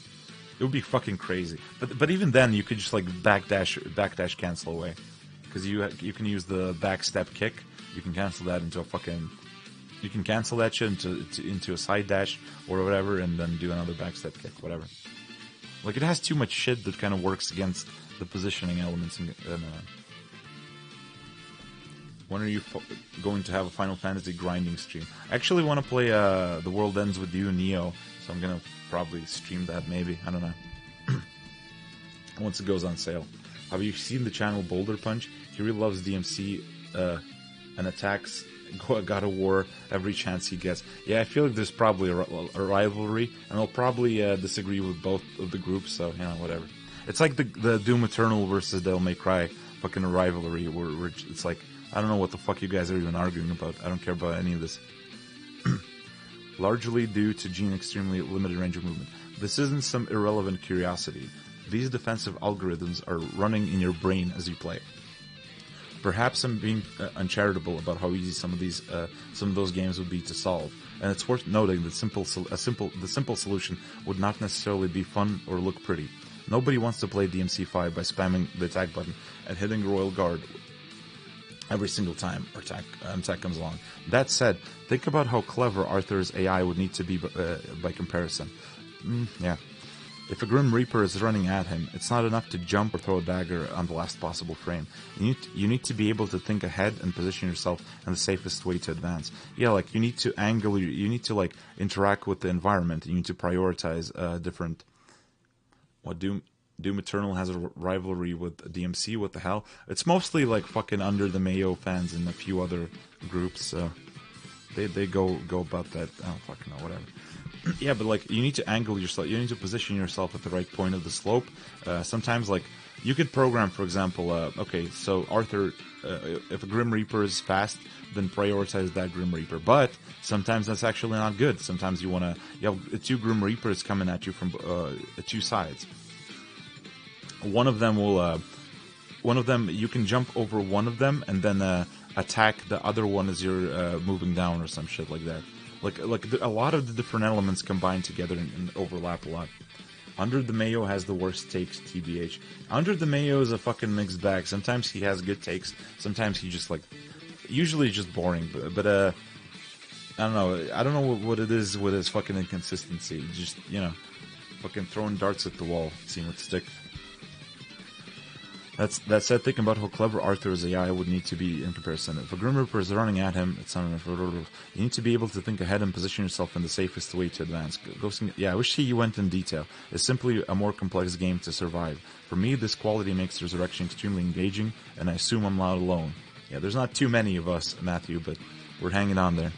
It would be fucking crazy. But even then, you could just like backdash cancel away, because you can use the backstep kick. You can cancel that into a fucking. You can cancel that shit into a side dash or whatever, and then do another backstep kick, whatever. Like, it has too much shit that kind of works against the positioning elements. When are you going to have a Final Fantasy grinding stream? I actually want to play The World Ends With You, Neo, so I'm gonna probably stream that, maybe. I don't know. Once it goes on sale. Have you seen the channel Boulder Punch? He really loves DMC and attacks God of War every chance he gets. Yeah, I feel like there's probably a rivalry, and I'll probably disagree with both of the groups, so, you know, whatever. It's like the Doom Eternal versus Devil May Cry fucking rivalry, where it's like, I don't know what the fuck you guys are even arguing about. I don't care about any of this. Largely due to Gene's extremely limited range of movement. This isn't some irrelevant curiosity. These defensive algorithms are running in your brain as you play. Perhaps I'm being uncharitable about how easy some of those games would be to solve, and it's worth noting that the simple solution would not necessarily be fun or look pretty. Nobody wants to play DMC5 by spamming the attack button and hitting Royal Guard every single time attack comes along. That said, think about how clever Arthur's AI would need to be by comparison. Yeah. If a Grim Reaper is running at him, it's not enough to jump or throw a dagger on the last possible frame. You need to be able to think ahead and position yourself in the safest way to advance. Yeah, like, you need to you need to, like, interact with the environment. You need to prioritize different... What, Doom Eternal has a rivalry with DMC? What the hell? It's mostly, like, fucking Under the Mayo fans and a few other groups, so... They go about that. I don't fucking know, whatever. Yeah, but, like, you need to angle yourself. You need to position yourself at the right point of the slope. Sometimes, like, you could program, for example, okay, so Arthur, if a Grim Reaper is fast, then prioritize that Grim Reaper. But sometimes that's actually not good. Sometimes you have two Grim Reapers coming at you from two sides. One of them, you can jump over one of them and then attack the other one as you're moving down or some shit like that. Like a lot of the different elements combine together and overlap a lot. Under the Mayo has the worst takes, TBH. Under the Mayo is a fucking mixed bag. Sometimes he has good takes. Sometimes he just, like, usually just boring. But I don't know. I don't know what it is with his fucking inconsistency. Just, you know, fucking throwing darts at the wall, seeing what sticks. That said, thinking about how clever Arthur's AI would need to be in comparison. If a Grim Reaper is running at him, it's not enough. You need to be able to think ahead and position yourself in the safest way to advance. Yeah, I wish he went in detail. It's simply a more complex game to survive. For me, this quality makes Resurrection extremely engaging, and I assume I'm not alone. Yeah, there's not too many of us, Matthew, but we're hanging on there.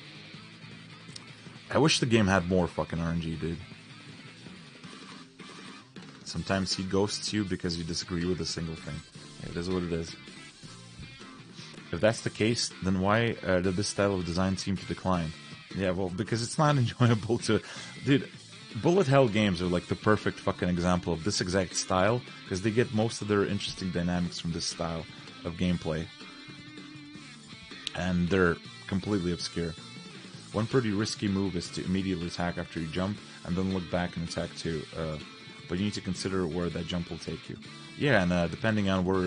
I wish the game had more fucking RNG, dude. Sometimes he ghosts you because you disagree with a single thing. It is what it is. If that's the case, then why did this style of design seem to decline? Yeah, well, because it's not enjoyable to... Dude, bullet hell games are like the perfect fucking example of this exact style, because they get most of their interesting dynamics from this style of gameplay. And they're completely obscure. One pretty risky move is to immediately attack after you jump, and then look back and attack too. But you need to consider where that jump will take you. Yeah, and depending on what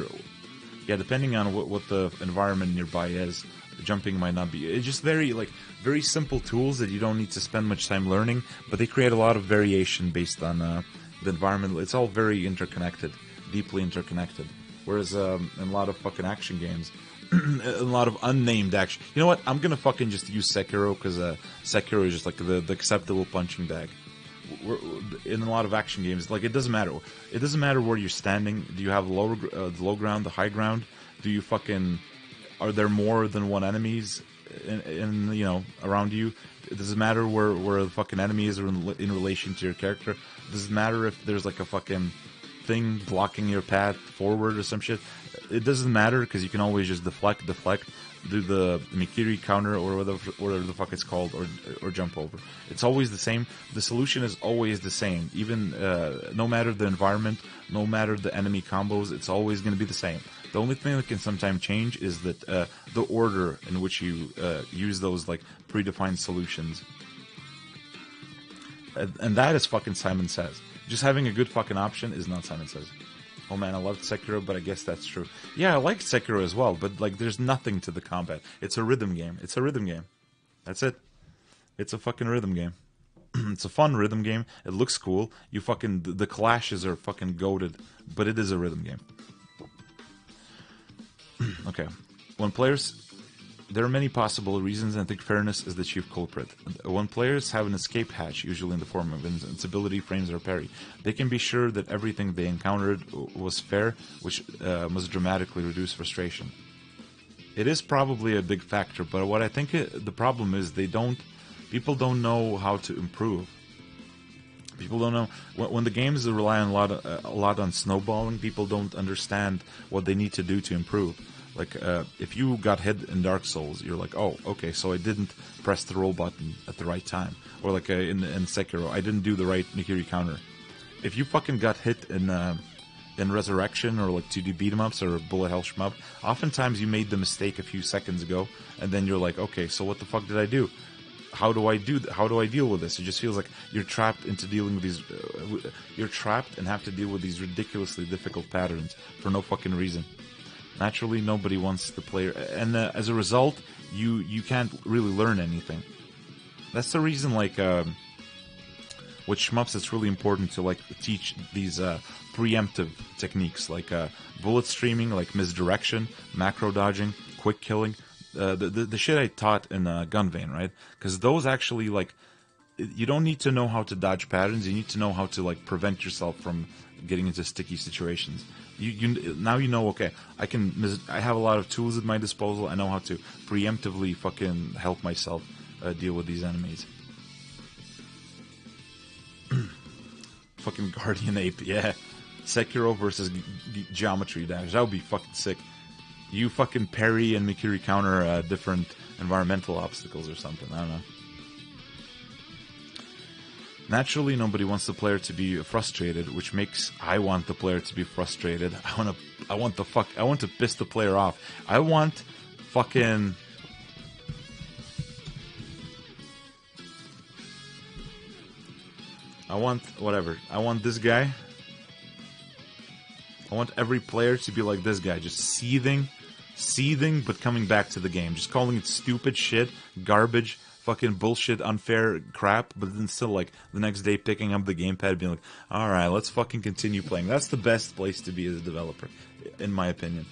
the environment nearby is, jumping might not be. It's just very simple tools that you don't need to spend much time learning, but they create a lot of variation based on the environment. It's all very interconnected, deeply interconnected. Whereas in a lot of fucking action games, a lot of unnamed action. You know what? I'm gonna fucking just use Sekiro, because Sekiro is just like the acceptable punching bag. In a lot of action games, like, it doesn't matter. It doesn't matter where you're standing. Do you have the low ground, the high ground? Do you fucking... Are there more than one enemies in you know, around you? It doesn't matter where the fucking enemy is in relation to your character. It doesn't matter if there's like a fucking thing blocking your path forward or some shit. It doesn't matter, because you can always just deflect, do the Mikiri counter or whatever the fuck it's called, or jump over. It's always the same. The solution is always the same. Even no matter the environment, no matter the enemy combos, it's always going to be the same. The only thing that can sometimes change is that the order in which you use those, like, predefined solutions. And that is fucking Simon Says. Just having a good fucking option is not Simon Says. Oh man, I loved Sekiro, but I guess that's true. Yeah, I liked Sekiro as well, but like, there's nothing to the combat. It's a rhythm game. It's a rhythm game. That's it. It's a fucking rhythm game. It's a fun rhythm game. It looks cool. You fucking, the clashes are fucking goated, but it is a rhythm game. Okay. When players... There are many possible reasons, and I think fairness is the chief culprit. When players have an escape hatch, usually in the form of invincibility, frames, or parry, they can be sure that everything they encountered was fair, which must dramatically reduce frustration. It is probably a big factor, but what I think the problem is people don't know how to improve. People don't know when the games rely on a lot on snowballing. People don't understand what they need to do to improve. Like, if you got hit in Dark Souls, you're like, oh, okay, so I didn't press the roll button at the right time. Or like in Sekiro, I didn't do the right Nikiri counter. If you fucking got hit in Resurrection or like 2D beat-em-ups or bullet hell shmup, oftentimes you made the mistake a few seconds ago, and then you're like, okay, so what the fuck did I do? How do I deal with this? It just feels like you're trapped into dealing with these... you're trapped and have to deal with these ridiculously difficult patterns for no fucking reason. Naturally, nobody wants the player, and as a result, you can't really learn anything. That's the reason, like, with shmups, it's really important to like teach these preemptive techniques, like bullet streaming, like misdirection, macro dodging, quick killing, the shit I taught in Gunvein, right? Because those actually, like, you don't need to know how to dodge patterns. You need to know how to like prevent yourself from getting into sticky situations. Now you know, okay, I have a lot of tools at my disposal. I know how to preemptively fucking help myself deal with these enemies. Fucking Guardian Ape, yeah. Sekiro versus Geometry Dash. That would be fucking sick. You fucking parry and Mikiri counter different environmental obstacles or something. I don't know. Naturally, nobody wants the player to be frustrated, which makes I want the player to be frustrated. I want to piss the player off. I want fucking... I want this guy. I want every player to be like this guy, just seething, but coming back to the game. Just calling it stupid shit, garbage, fucking bullshit, unfair crap, but then still, like, the next day picking up the gamepad and being like, alright, let's fucking continue playing. That's the best place to be as a developer, in my opinion.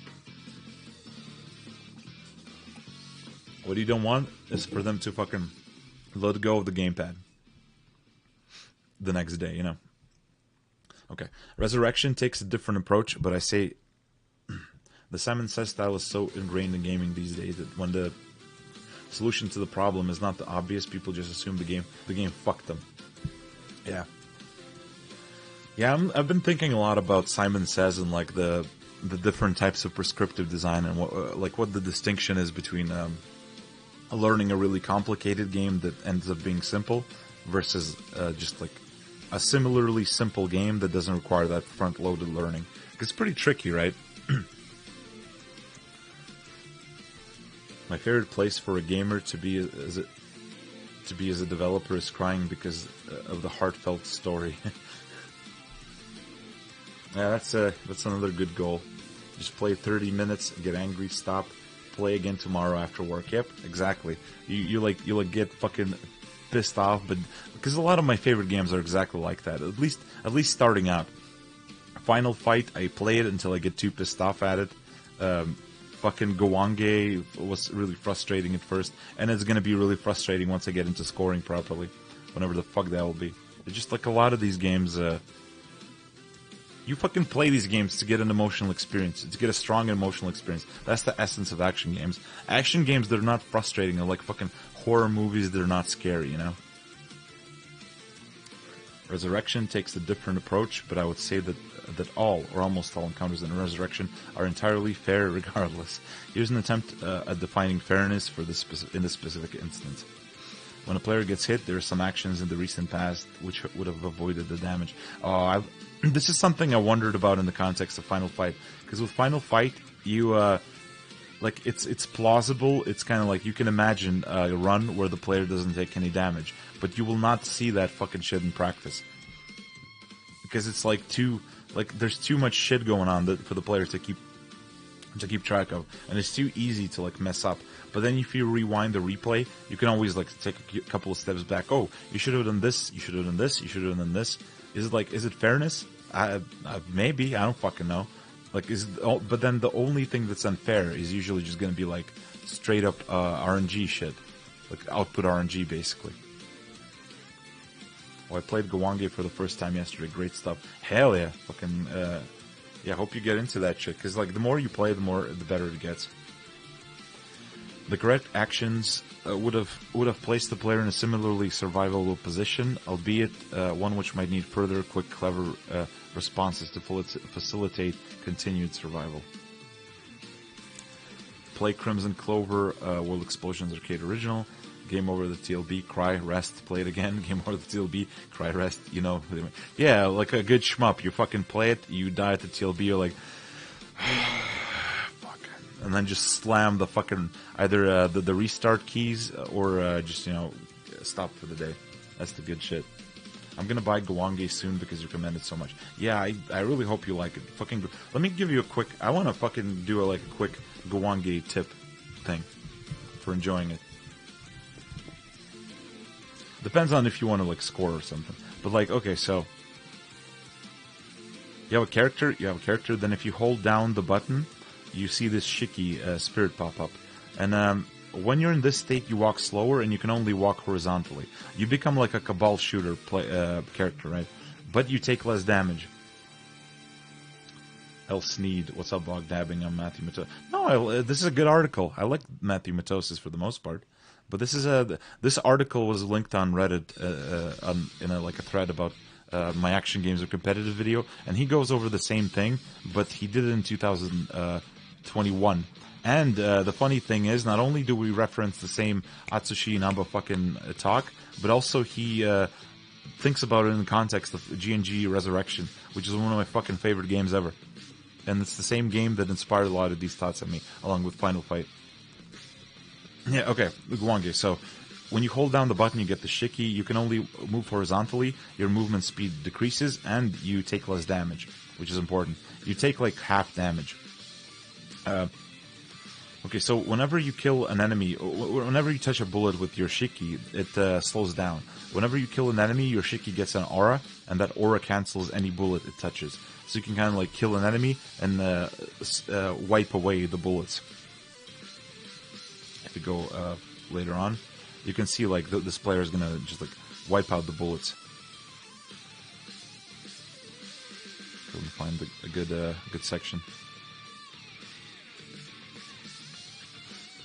What you don't want is for them to fucking let go of the gamepad the next day, you know. Okay. Resurrection takes a different approach, but I say the Simon Says style is so ingrained in gaming these days that when the solution to the problem is not the obvious, people just assume the game fucked them. Yeah. Yeah, I've been thinking a lot about Simon Says and like the different types of prescriptive design and what the distinction is between learning a really complicated game that ends up being simple versus just like a similarly simple game that doesn't require that front-loaded learning. It's pretty tricky, right? My favorite place for a gamer to be as a developer is crying because of the heartfelt story. Yeah, that's another good goal. Just play 30 minutes, get angry, stop, play again tomorrow after work. Yep, exactly. You get fucking pissed off, but because a lot of my favorite games are exactly like that. At least starting out. Final Fight, I play it until I get too pissed off at it. Fucking Gowange was really frustrating at first, and it's gonna be really frustrating once I get into scoring properly, whenever the fuck that will be. It's just like a lot of these games. You fucking play these games to get an emotional experience, to get a strong emotional experience. That's the essence of action games. Action games that are not frustrating are like fucking horror movies that are not scary, you know? Resurrection takes a different approach, but I would say that all, or almost all, encounters in Resurrection are entirely fair regardless. Here's an attempt at defining fairness for this in this specific instance. When a player gets hit, there are some actions in the recent past which would have avoided the damage. This is something I wondered about in the context of Final Fight, because with Final Fight, you like it's plausible. It's kind of like you can imagine a run where the player doesn't take any damage, but you will not see that fucking shit in practice. because it's like there's too much shit going on for the players to keep track of, and it's too easy to like mess up. But then if you rewind the replay, you can always like take a couple of steps back. Oh, you should have done this. You should have done this. You should have done this. Is it fairness? Maybe, I don't fucking know. Like, but then the only thing that's unfair is usually just gonna be like straight up RNG shit, like output RNG basically. Oh, I played Gwange for the first time yesterday. Great stuff. Hell yeah, fucking yeah. Hope you get into that shit, because like the more you play, the better it gets. The correct actions would have placed the player in a similarly survivable position, albeit one which might need further, quick, clever responses to facilitate continued survival. Play Crimson Clover, World Explosions Arcade Original. Game over the TLB, cry, rest, play it again. Game over the TLB, cry, rest. You know, yeah, like a good shmup. You fucking play it, you die at the TLB, you're like, fuck, and then just slam the fucking either the restart keys or just stop for the day. That's the good shit. I'm gonna buy Gwange soon because you recommend it so much. Yeah, I really hope you like it. Fucking, let me give you a quick. I want to fucking do a quick Gwange tip thing for enjoying it. Depends on if you want to like score or something. But like, okay, so you have a character. Then if you hold down the button, you see this Shiki spirit pop up, and when you're in this state, you walk slower, and you can only walk horizontally. You become like a Cabal shooter character, right? But you take less damage. El Sneed, what's up, Bog Dabbing? I'm Matthewmatosis. No, this is a good article. I like Matthewmatosis for the most part. But this article was linked on Reddit in a thread about my action games or competitive video, and he goes over the same thing, but he did it in 2021. And the funny thing is, not only do we reference the same Atsushi Namba fucking talk, but also he thinks about it in the context of G&G Resurrection, which is one of my fucking favorite games ever. And it's the same game that inspired a lot of these thoughts in me, along with Final Fight. Yeah, okay, Gwange. So, when you hold down the button, you get the Shiki. You can only move horizontally. Your movement speed decreases, and you take less damage, which is important. You take like half damage. Okay, so whenever you kill an enemy, whenever you touch a bullet with your Shiki, it slows down. Whenever you kill an enemy, your Shiki gets an aura, and that aura cancels any bullet it touches. So you can kind of like kill an enemy and wipe away the bullets. If you go later on, you can see like this player is gonna just like wipe out the bullets. Go and find a good section.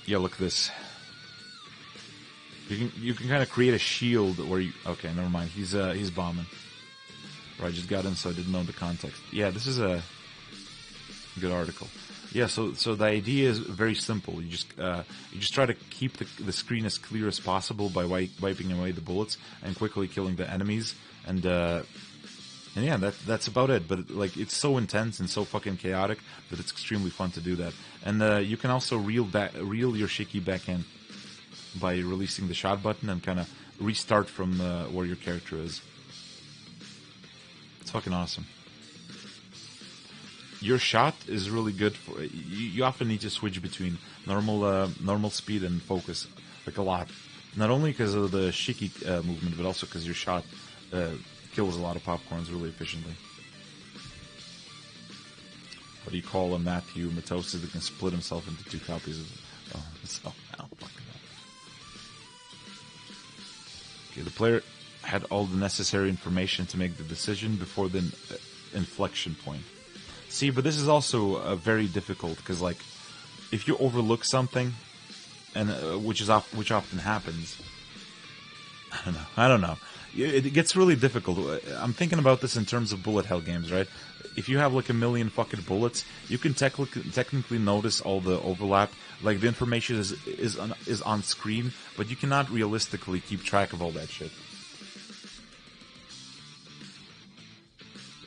Yeah, look at this. You can kind of create a shield where you. Okay, never mind. He's bombing. Right, I just got in, so I didn't know the context. Yeah, this is a good article. Yeah, so the idea is very simple. You just try to keep the screen as clear as possible by wiping away the bullets and quickly killing the enemies, and yeah, that's about it. But like, it's so intense and so fucking chaotic that it's extremely fun to do that. And you can also reel your Shiki back in by releasing the shot button and kind of restart from where your character is. It's fucking awesome. Your shot is really good for. You often need to switch between normal speed and focus, like a lot. Not only because of the Shiki movement, but also because your shot kills a lot of popcorns really efficiently. What do you call a Matthewmatosis that can split himself into two copies of himself? I don't fucking know. Okay, the player had all the necessary information to make the decision before the inflection point. See, but this is also very difficult because, like, if you overlook something, and which often happens, I don't know. It gets really difficult. I'm thinking about this in terms of bullet hell games, right? If you have like a million fucking bullets, you can technically notice all the overlap. Like, the information is on screen, but you cannot realistically keep track of all that shit.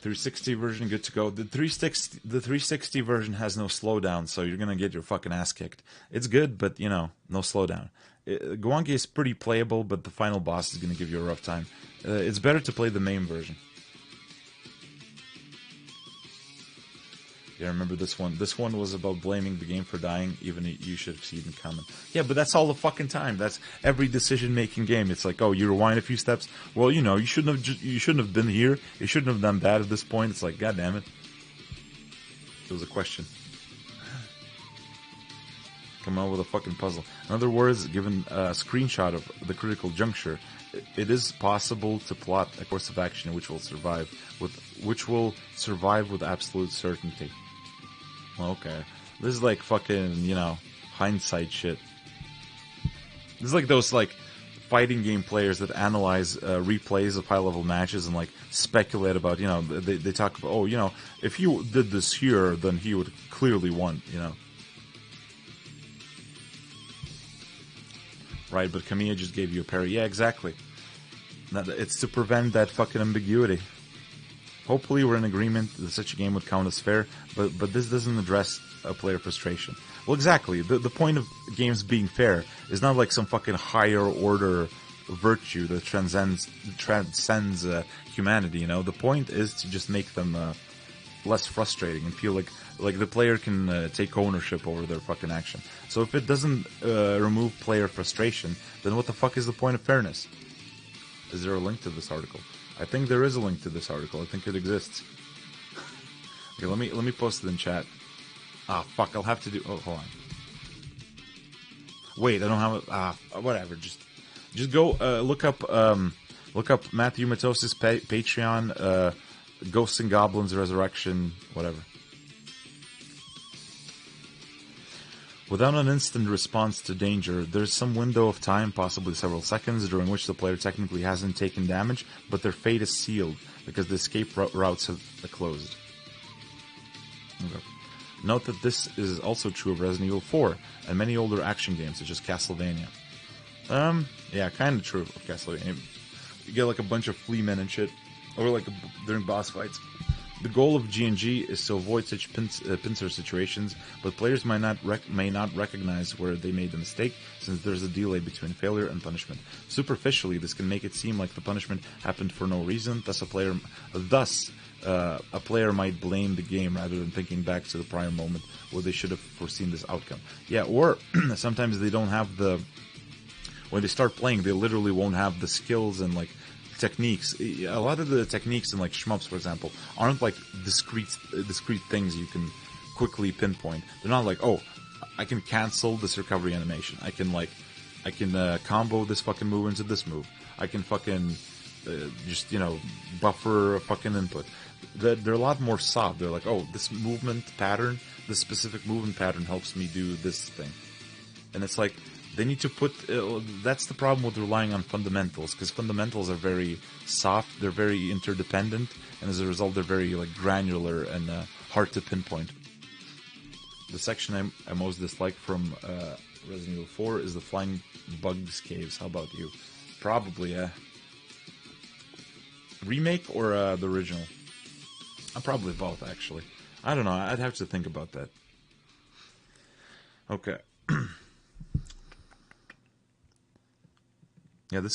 360 version, good to go. The 360 version has no slowdown, so you're gonna get your fucking ass kicked. It's good, but no slowdown. Gwange is pretty playable, but the final boss is gonna give you a rough time. It's better to play the MAME version. Yeah, remember this one. This one was about blaming the game for dying, even you should have seen it coming. Yeah, but that's all the fucking time. That's every decision-making game. It's like, oh, you rewind a few steps. Well, you know, you shouldn't have been here. You shouldn't have done that at this point. It's like, god damn it. It was a question. Come out with a fucking puzzle. In other words, given a screenshot of the critical juncture, it is possible to plot a course of action which will survive with absolute certainty. Okay. This is like fucking, you know, hindsight shit. This is like those, like, fighting game players that analyze replays of high-level matches and, like, speculate about, you know, they talk about, oh, you know, if he did this here, then he would clearly won, you know. Right, but Kamiya just gave you a parry. Yeah, exactly. It's to prevent that fucking ambiguity. Hopefully we're in agreement that such a game would count as fair, but this doesn't address a player frustration. Well, exactly. The point of games being fair is not like some fucking higher order virtue that transcends humanity, you know? The point is to just make them less frustrating and feel like the player can take ownership over their fucking action. So if it doesn't remove player frustration, then what the fuck is the point of fairness? Is there a link to this article? I think there is a link to this article. I think it exists. Okay, let me post it in chat. Ah, fuck, I'll have to do... Oh, hold on. Wait, I don't have it... whatever, just go look up Matthewmatosis Patreon, Ghosts and Goblins Resurrection, whatever. Without an instant response to danger, there's some window of time, possibly several seconds, during which the player technically hasn't taken damage, but their fate is sealed, because the escape routes have closed. Okay. Note that this is also true of Resident Evil 4, and many older action games, such as Castlevania. Yeah, kind of true of Castlevania. You get like a bunch of flea men and shit, or like during boss fights. The goal of G&G is to avoid such pincer situations, but players may not recognize where they made the mistake, since there's a delay between failure and punishment. Superficially, this can make it seem like the punishment happened for no reason, thus a player might blame the game rather than thinking back to the prior moment where they should have foreseen this outcome. Yeah, or sometimes they don't have the... When they start playing, they literally won't have the skills and, like, techniques. A lot of the techniques in, like, shmups, for example, aren't like discrete things you can quickly pinpoint. They're not like, oh, I can cancel this recovery animation. I can combo this fucking move into this move. I can fucking just, you know, buffer a fucking input. They're a lot more soft. They're like, oh, this movement pattern, this specific movement pattern helps me do this thing. And it's like, they need to put... that's the problem with relying on fundamentals, because fundamentals are very soft, they're very interdependent, and as a result they're very, like, granular and hard to pinpoint. The section I most dislike from Resident Evil 4 is the Flying Bugs Caves. How about you? Probably, remake or the original? Probably both, actually. I don't know, I'd have to think about that. Okay. Yeah,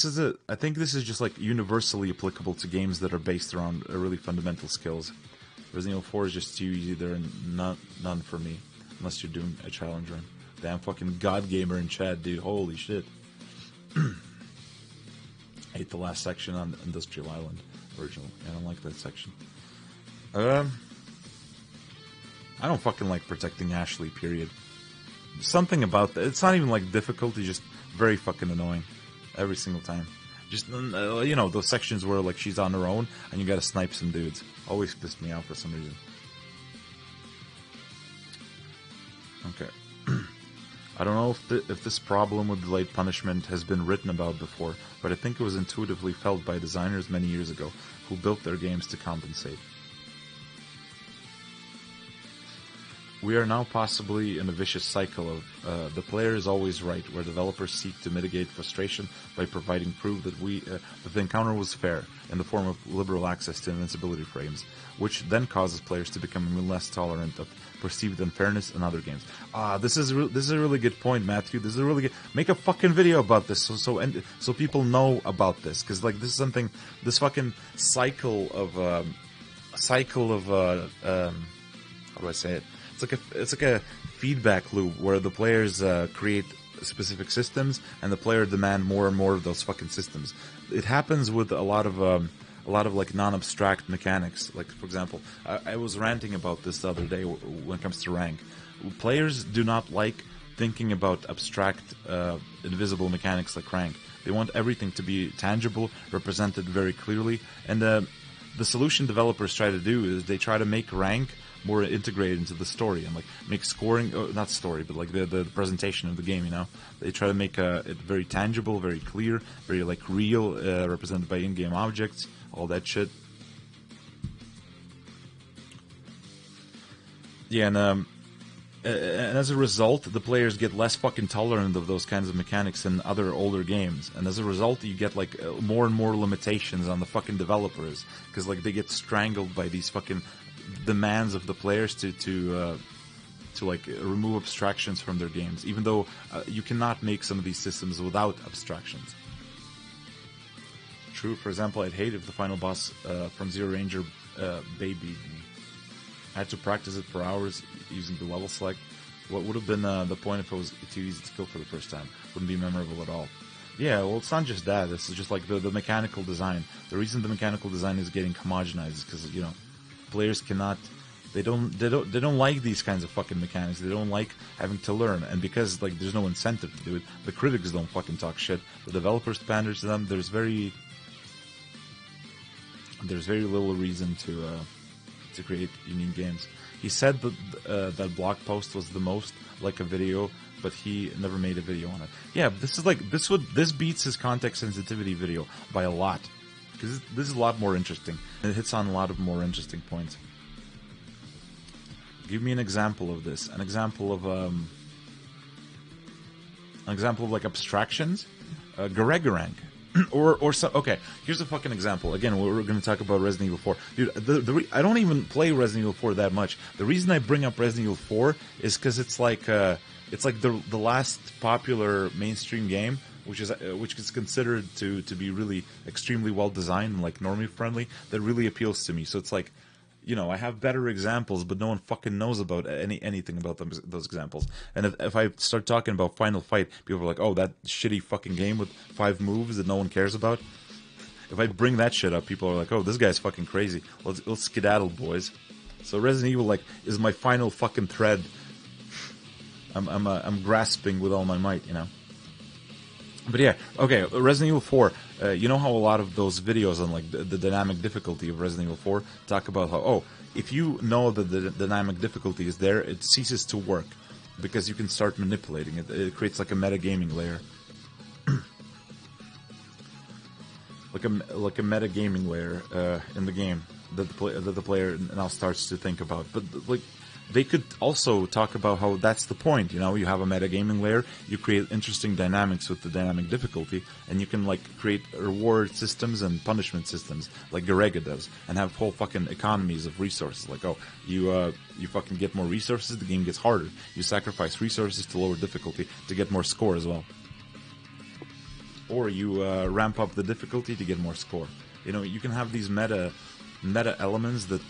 I think this is just, like, universally applicable to games that are based around really fundamental skills. Resident Evil 4 is just too easy there, and none for me, unless you're doing a challenge run. Damn fucking God Gamer in chat, dude, holy shit. I hate the last section on Industrial Island, original. I don't like that section. I don't fucking like protecting Ashley, period. Something about that, it's not even, like, difficult, it's just very fucking annoying. Every single time. Just, you know, those sections where, like, she's on her own and you gotta snipe some dudes. Always pissed me off for some reason. Okay. I don't know if this problem with delayed punishment has been written about before, but I think it was intuitively felt by designers many years ago who built their games to compensate. We are now possibly in a vicious cycle of the player is always right, where developers seek to mitigate frustration by providing proof that the encounter was fair in the form of liberal access to invincibility frames, which then causes players to become even less tolerant of perceived unfairness in other games. This is a really good point, Matthew. This is a really good. Make a fucking video about this so people know about this, because, like, this is something, this fucking cycle of how do I say it? It's like a feedback loop where the players create specific systems, and the player demand more and more of those fucking systems. It happens with a lot of like non-abstract mechanics. Like, for example, I was ranting about this the other day when it comes to rank. Players do not like thinking about abstract, invisible mechanics like rank. They want everything to be tangible, represented very clearly, and the solution developers try to do is they try to make rank more integrated into the story and like make scoring, not story, but like the presentation of the game. You know, they try to make it very tangible, very clear, very like real, represented by in-game objects, all that shit. Yeah, and as a result, the players get less fucking tolerant of those kinds of mechanics in other older games. And as a result, you get like more and more limitations on the fucking developers, because like they get strangled by these fucking demands of the players to like remove abstractions from their games, even though you cannot make some of these systems without abstractions. True. For example, I'd hate if the final boss from Zero Ranger baby. I had to practice it for hours using the level select. What would have been the point if it was too easy to kill for the first time? Wouldn't be memorable at all. Yeah, well, it's not just that. It's just like the mechanical design. The reason the mechanical design is getting homogenized is because, you know, players cannot. They don't like these kinds of fucking mechanics. They don't like having to learn, and because like there's no incentive to do it, the critics don't fucking talk shit. The developers pander to them. There's very little reason to create unique games. He said that that blog post was the most like a video, but he never made a video on it. Yeah, this beats his context sensitivity video by a lot, because this is a lot more interesting. It hits on a lot of more interesting points. Give me an example of this. An example of like abstractions. Garegarang. Or so, okay, here's a fucking example. Again, we're going to talk about Resident Evil 4. Dude, I don't even play Resident Evil 4 that much. The reason I bring up Resident Evil 4 is because it's like the last popular mainstream game, which is considered to be really extremely well designed and like normie friendly, that really appeals to me. So it's like, you know, I have better examples, but no one fucking knows about anything about those examples. And if I start talking about Final Fight, people are like, oh, that shitty fucking game with 5 moves that no one cares about. If I bring that shit up, people are like, oh, this guy's fucking crazy. Let's skedaddle, boys. So Resident Evil, like, is my final fucking thread. I'm grasping with all my might, you know. But yeah, okay, Resident Evil 4, you know how a lot of those videos on like the dynamic difficulty of Resident Evil 4 talk about how, oh, if you know that the dynamic difficulty is there, it ceases to work, because you can start manipulating it. It creates like a metagaming layer. like a metagaming layer in the game that the player now starts to think about. But like, they could also talk about how that's the point, you know, you have a metagaming layer, you create interesting dynamics with the dynamic difficulty, and you can like create reward systems and punishment systems like Garega does, and have whole fucking economies of resources. Like, oh, you fucking get more resources, the game gets harder. You sacrifice resources to lower difficulty to get more score as well. Or you ramp up the difficulty to get more score. You know, you can have these meta elements that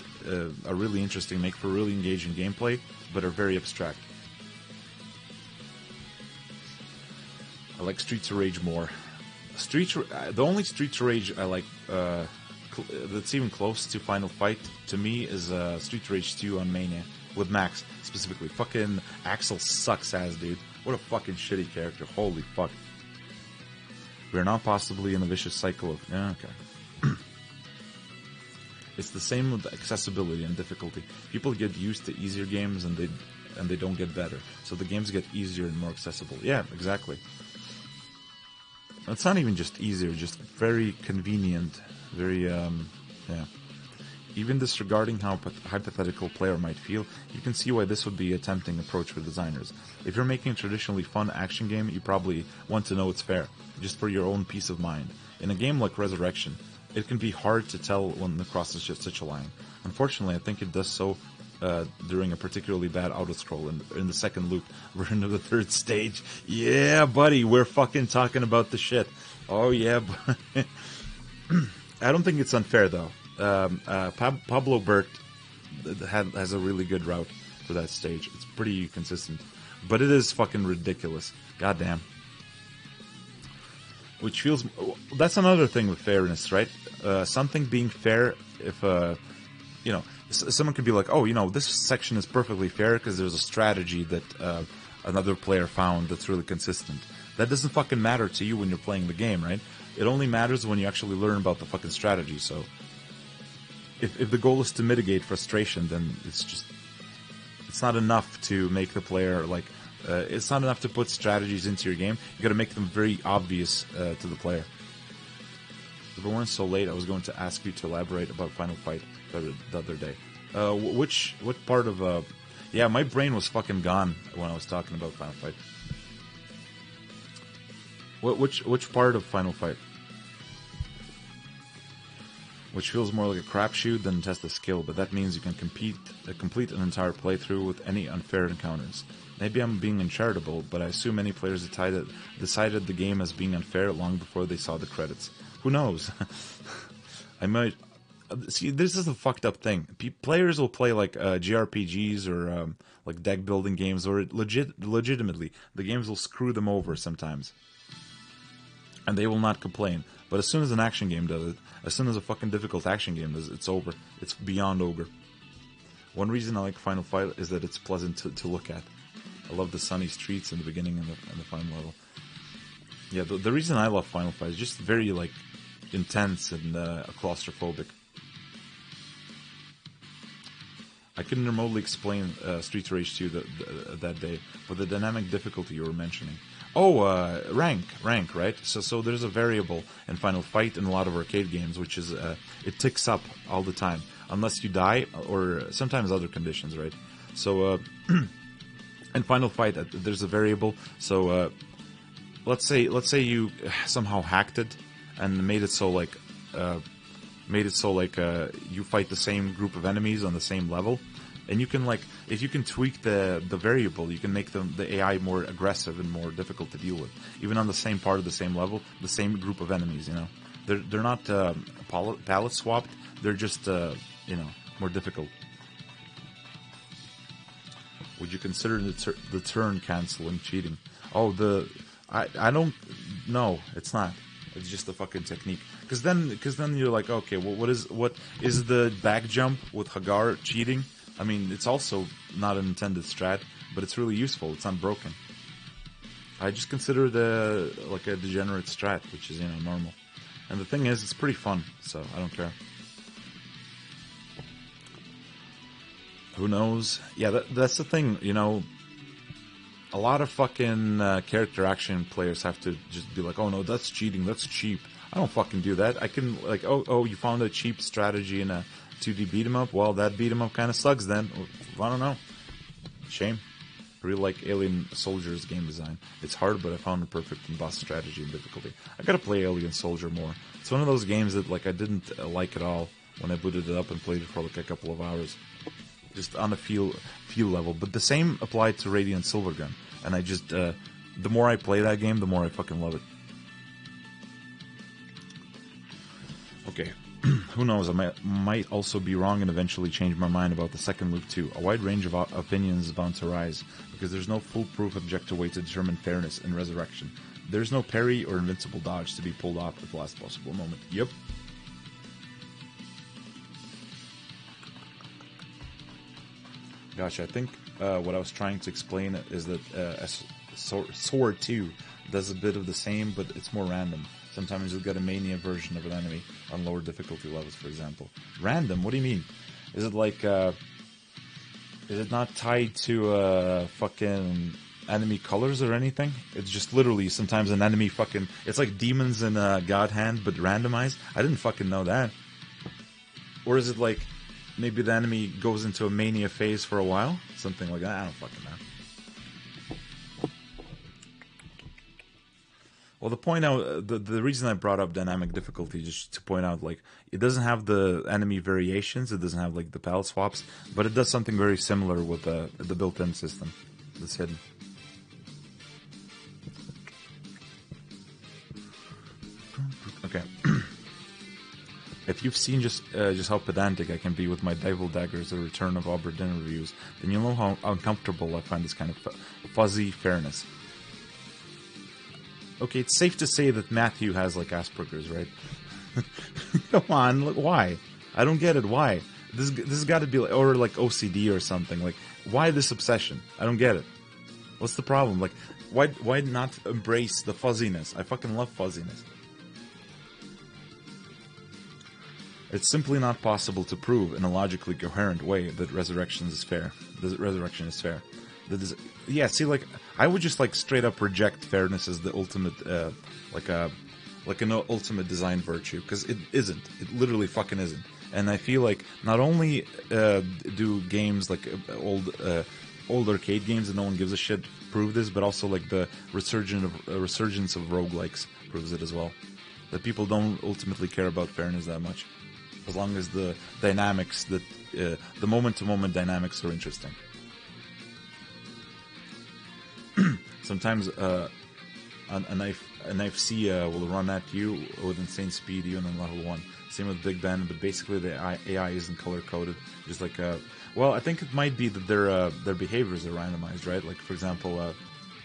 are really interesting, make for really engaging gameplay, but are very abstract. I like Streets of Rage more. The only Streets of Rage I like that's even close to Final Fight to me is Streets of Rage 2 on Mania with Max specifically. Fucking Axel sucks ass, dude. What a fucking shitty character. Holy fuck. We are now possibly in a vicious cycle of okay. It's the same with accessibility and difficulty. People get used to easier games and they don't get better. So the games get easier and more accessible. Yeah, exactly. It's not even just easier, just very convenient, very yeah. Even disregarding how hypothetical player might feel, you can see why this would be a tempting approach for designers. If you're making a traditionally fun action game, you probably want to know it's fair, just for your own peace of mind. In a game like Resurrection, it can be hard to tell when it crosses such a line. Unfortunately, I think it does so during a particularly bad auto-scroll in the second loop. We're into the third stage. Yeah, buddy, we're fucking talking about the shit. Oh, yeah. I don't think it's unfair, though. Pablo Burt has a really good route for that stage. It's pretty consistent, but it is fucking ridiculous. Goddamn. Which feels, that's another thing with fairness, right? Something being fair, if someone could be like, oh, this section is perfectly fair because there's a strategy that another player found that's really consistent. That doesn't fucking matter to you when you're playing the game, right? It only matters when you actually learn about the fucking strategy. So if the goal is to mitigate frustration, then it's not enough to make the player like, it's not enough to put strategies into your game. You gotta make them very obvious to the player. If it weren't so late, I was going to ask you to elaborate about Final Fight the other day. What part of, yeah, my brain was fucking gone when I was talking about Final Fight. Which part of Final Fight? Which feels more like a crapshoot than test of skill, but that means you can complete an entire playthrough with any unfair encounters. Maybe I'm being uncharitable, but I assume many players decided the game as being unfair long before they saw the credits. Who knows? I might... See, this is a fucked up thing. Players will play like JRPGs or like deck building games, or legitimately, the games will screw them over sometimes. And they will not complain. But as soon as an action game does it, as soon as a fucking difficult action game does it, it's over. It's beyond ogre. One reason I like Final Fight is that it's pleasant to look at. I love the sunny streets in the beginning and the final level. Yeah, the reason I love Final Fight is just very, like, intense and claustrophobic. I couldn't remotely explain Streets of Rage 2 that day, but the dynamic difficulty you were mentioning. Oh, rank, right? So there's a variable in Final Fight in a lot of arcade games, which is, it ticks up all the time, unless you die, or sometimes other conditions, right? So, in Final Fight, there's a variable, so, let's say you somehow hacked it, and made it so like you fight the same group of enemies on the same level, and you can, like, if you can tweak the variable, you can make the AI more aggressive and more difficult to deal with, even on the same part of the same level, the same group of enemies. They're not palette swapped. They're just more difficult. Would you consider the turn canceling cheating? Oh, I don't. No, it's not. It's just a fucking technique. Because then you're like, okay, well, what is the back jump with Hagar cheating? I mean, it's also not an intended strat, but it's really useful. It's not broken. I just consider it like a degenerate strat, which is normal. And the thing is, it's pretty fun, so I don't care. Who knows? Yeah, that's the thing. A lot of fucking character action players have to just be like, oh no, that's cheating, that's cheap. I don't fucking do that. I can, like, oh, you found a cheap strategy in a 2D beat 'em up? Well, that beat 'em up kind of sucks then. I don't know. Shame. I really like Alien Soldier's game design. It's hard, but I found it perfect in boss strategy and difficulty. I gotta play Alien Soldier more. It's one of those games that, like, I didn't like at all when I booted it up and played it for like a couple of hours. Just on a feel level. But the same applied to Radiant Silvergun. And I just, the more I play that game, the more I fucking love it. Okay, who knows, I might also be wrong and eventually change my mind about the second loop too. A wide range of opinions is bound to rise, because there's no foolproof objective way to determine fairness in Resurrection. There's no parry or invincible dodge to be pulled off at the last possible moment. Yep. Gotcha, I think what I was trying to explain is that Sword 2 does a bit of the same, but it's more random. Sometimes you'll get a mania version of an enemy on lower difficulty levels, for example. Random? What do you mean? Is it like, is it not tied to fucking enemy colors or anything? It's just literally sometimes an enemy fucking... It's like demons in God Hand, but randomized? I didn't fucking know that. Or is it like... Maybe the enemy goes into a mania phase for a while? Something like that? I don't fucking know. Well, the reason I brought up dynamic difficulty is just to point out, like, it doesn't have the enemy variations, it doesn't have, like, the palette swaps, but it does something very similar with the built-in system that's hidden. Okay. If you've seen just how pedantic I can be with my devil daggers, the return of Aberdeen reviews, then you'll know how uncomfortable I find this kind of fuzzy fairness. Okay, it's safe to say that Matthew has like Asperger's, right? Come on, look, why? I don't get it. Why? This has got to be like, or like OCD or something. Like, why this obsession? I don't get it. What's the problem? Like, why not embrace the fuzziness? I fucking love fuzziness. It's simply not possible to prove in a logically coherent way that resurrection is fair. Yeah, see, like, I would just like straight up reject fairness as the ultimate, like an ultimate design virtue, because it isn't. It literally fucking isn't. And I feel like not only do games like old arcade games that no one gives a shit prove this, but also like the resurgence of roguelikes proves it as well. That people don't ultimately care about fairness that much, as long as the dynamics, the moment-to-moment dynamics are interesting. Sometimes a knife C will run at you with insane speed even on level 1. Same with Big Ben, but basically the AI isn't color-coded. Just like, well, I think it might be that their behaviors are randomized, right? Like, for example,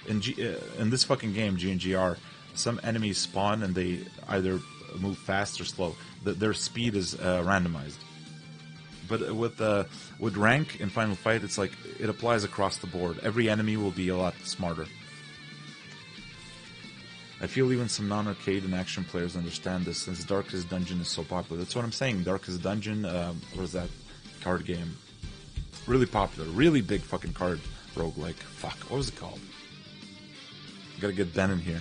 in this fucking game, GNGR, some enemies spawn and they either move fast or slow. Their speed is randomized. But with rank in Final Fight, it's like it applies across the board. Every enemy will be a lot smarter. I feel even some non-arcade and action players understand this, since Darkest Dungeon is so popular. That's what I'm saying. Darkest Dungeon, what is that card game? Really popular, really big fucking card roguelike. Fuck, what was it called? Gotta get Ben in here.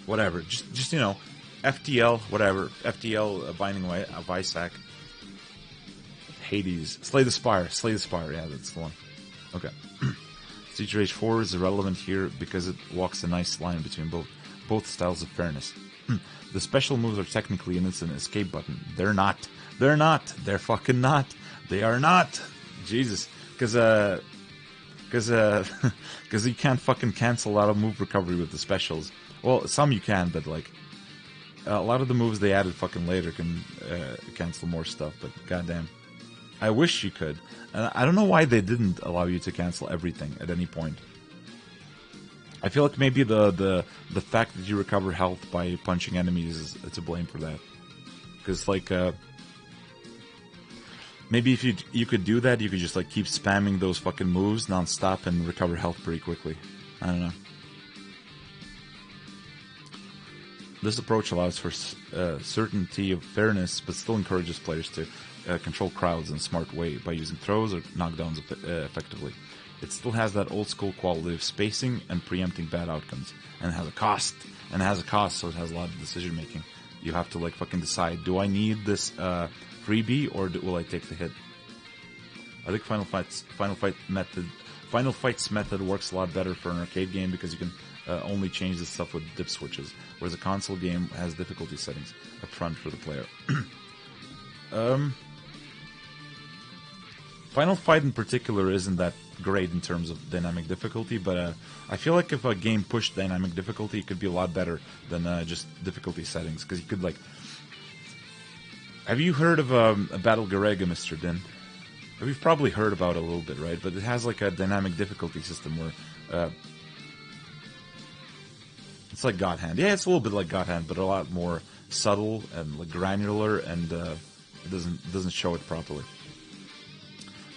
Whatever, just you know, FTL, whatever. FTL, Binding of Isaac. Hades. Slay the Spire, yeah, that's the one. Okay. Street Rage 4 is irrelevant here because it walks a nice line between both styles of fairness. The special moves are technically an instant escape button. They're not. They're fucking not. They are not. Jesus. Because you can't fucking cancel out of move recovery with the specials. Well, some you can, but like a lot of the moves they added fucking later can cancel more stuff. But goddamn, I wish you could. I don't know why they didn't allow you to cancel everything at any point. I feel like maybe the fact that you recover health by punching enemies is to blame for that. Because like maybe if you could do that, you could just like keep spamming those fucking moves non-stop and recover health pretty quickly. I don't know. This approach allows for certainty of fairness, but still encourages players to control crowds in a smart way by using throws or knockdowns effectively. It still has that old school quality of spacing and preempting bad outcomes, and it has a cost. So it has a lot of decision making. You have to like fucking decide: do I need this freebie or will I take the hit? I think Final Fight's method works a lot better for an arcade game because you can only change the stuff with dip switches, whereas a console game has difficulty settings up front for the player. Final Fight in particular isn't that great in terms of dynamic difficulty, but I feel like if a game pushed dynamic difficulty, it could be a lot better than just difficulty settings, because you could like... Have you heard of a Battle Garega, Mr. Din? We've probably heard about it a little bit, right? But it has like a dynamic difficulty system where... it's like God Hand. Yeah, it's a little bit like God Hand, but a lot more subtle and like granular, and it doesn't show it properly.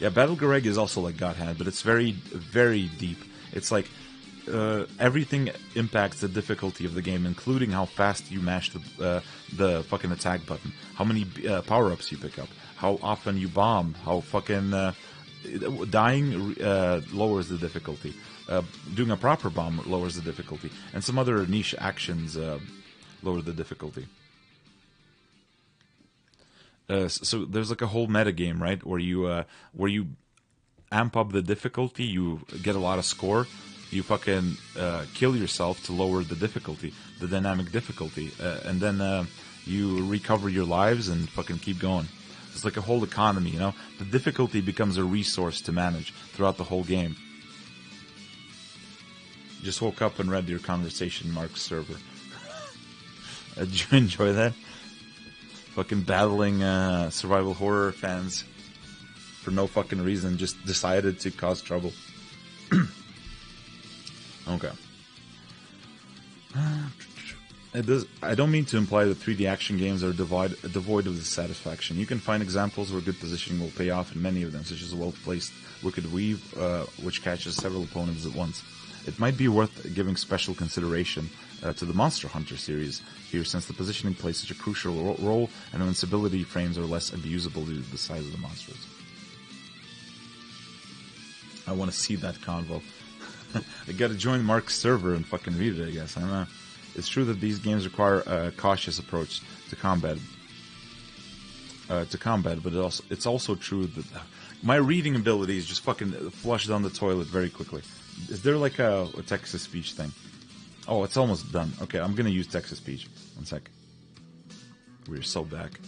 Yeah, Battle Gareg is also like God Hand, but it's very, very deep. It's like everything impacts the difficulty of the game, including how fast you mash the fucking attack button, how many power-ups you pick up, how often you bomb, how fucking dying lowers the difficulty. Doing a proper bomb lowers the difficulty, and some other niche actions lower the difficulty. So there's like a whole meta game, right, where you amp up the difficulty, you get a lot of score, you fucking kill yourself to lower the difficulty, the dynamic difficulty, and then you recover your lives and fucking keep going. It's like a whole economy, you know. The difficulty becomes a resource to manage throughout the whole game. Just woke up and read your conversation, Mark's server. Did you enjoy that? Fucking battling survival horror fans for no fucking reason, just decided to cause trouble. Okay. I don't mean to imply that 3D action games are devoid of this satisfaction. You can find examples where good positioning will pay off in many of them, such as a well-placed Wicked Weave, which catches several opponents at once. It might be worth giving special consideration to the Monster Hunter series here, since the positioning plays such a crucial role, and invincibility frames are less abusable due to the size of the monsters. I want to see that convo. I gotta join Mark's server and fucking read it, I guess. I don't know. It's true that these games require a cautious approach to combat. But it's also true that my reading ability is just fucking flushed down the toilet very quickly. Is there like a text-to-speech thing? Oh, it's almost done. Okay, I'm gonna use text-to-speech. One sec. We're so back.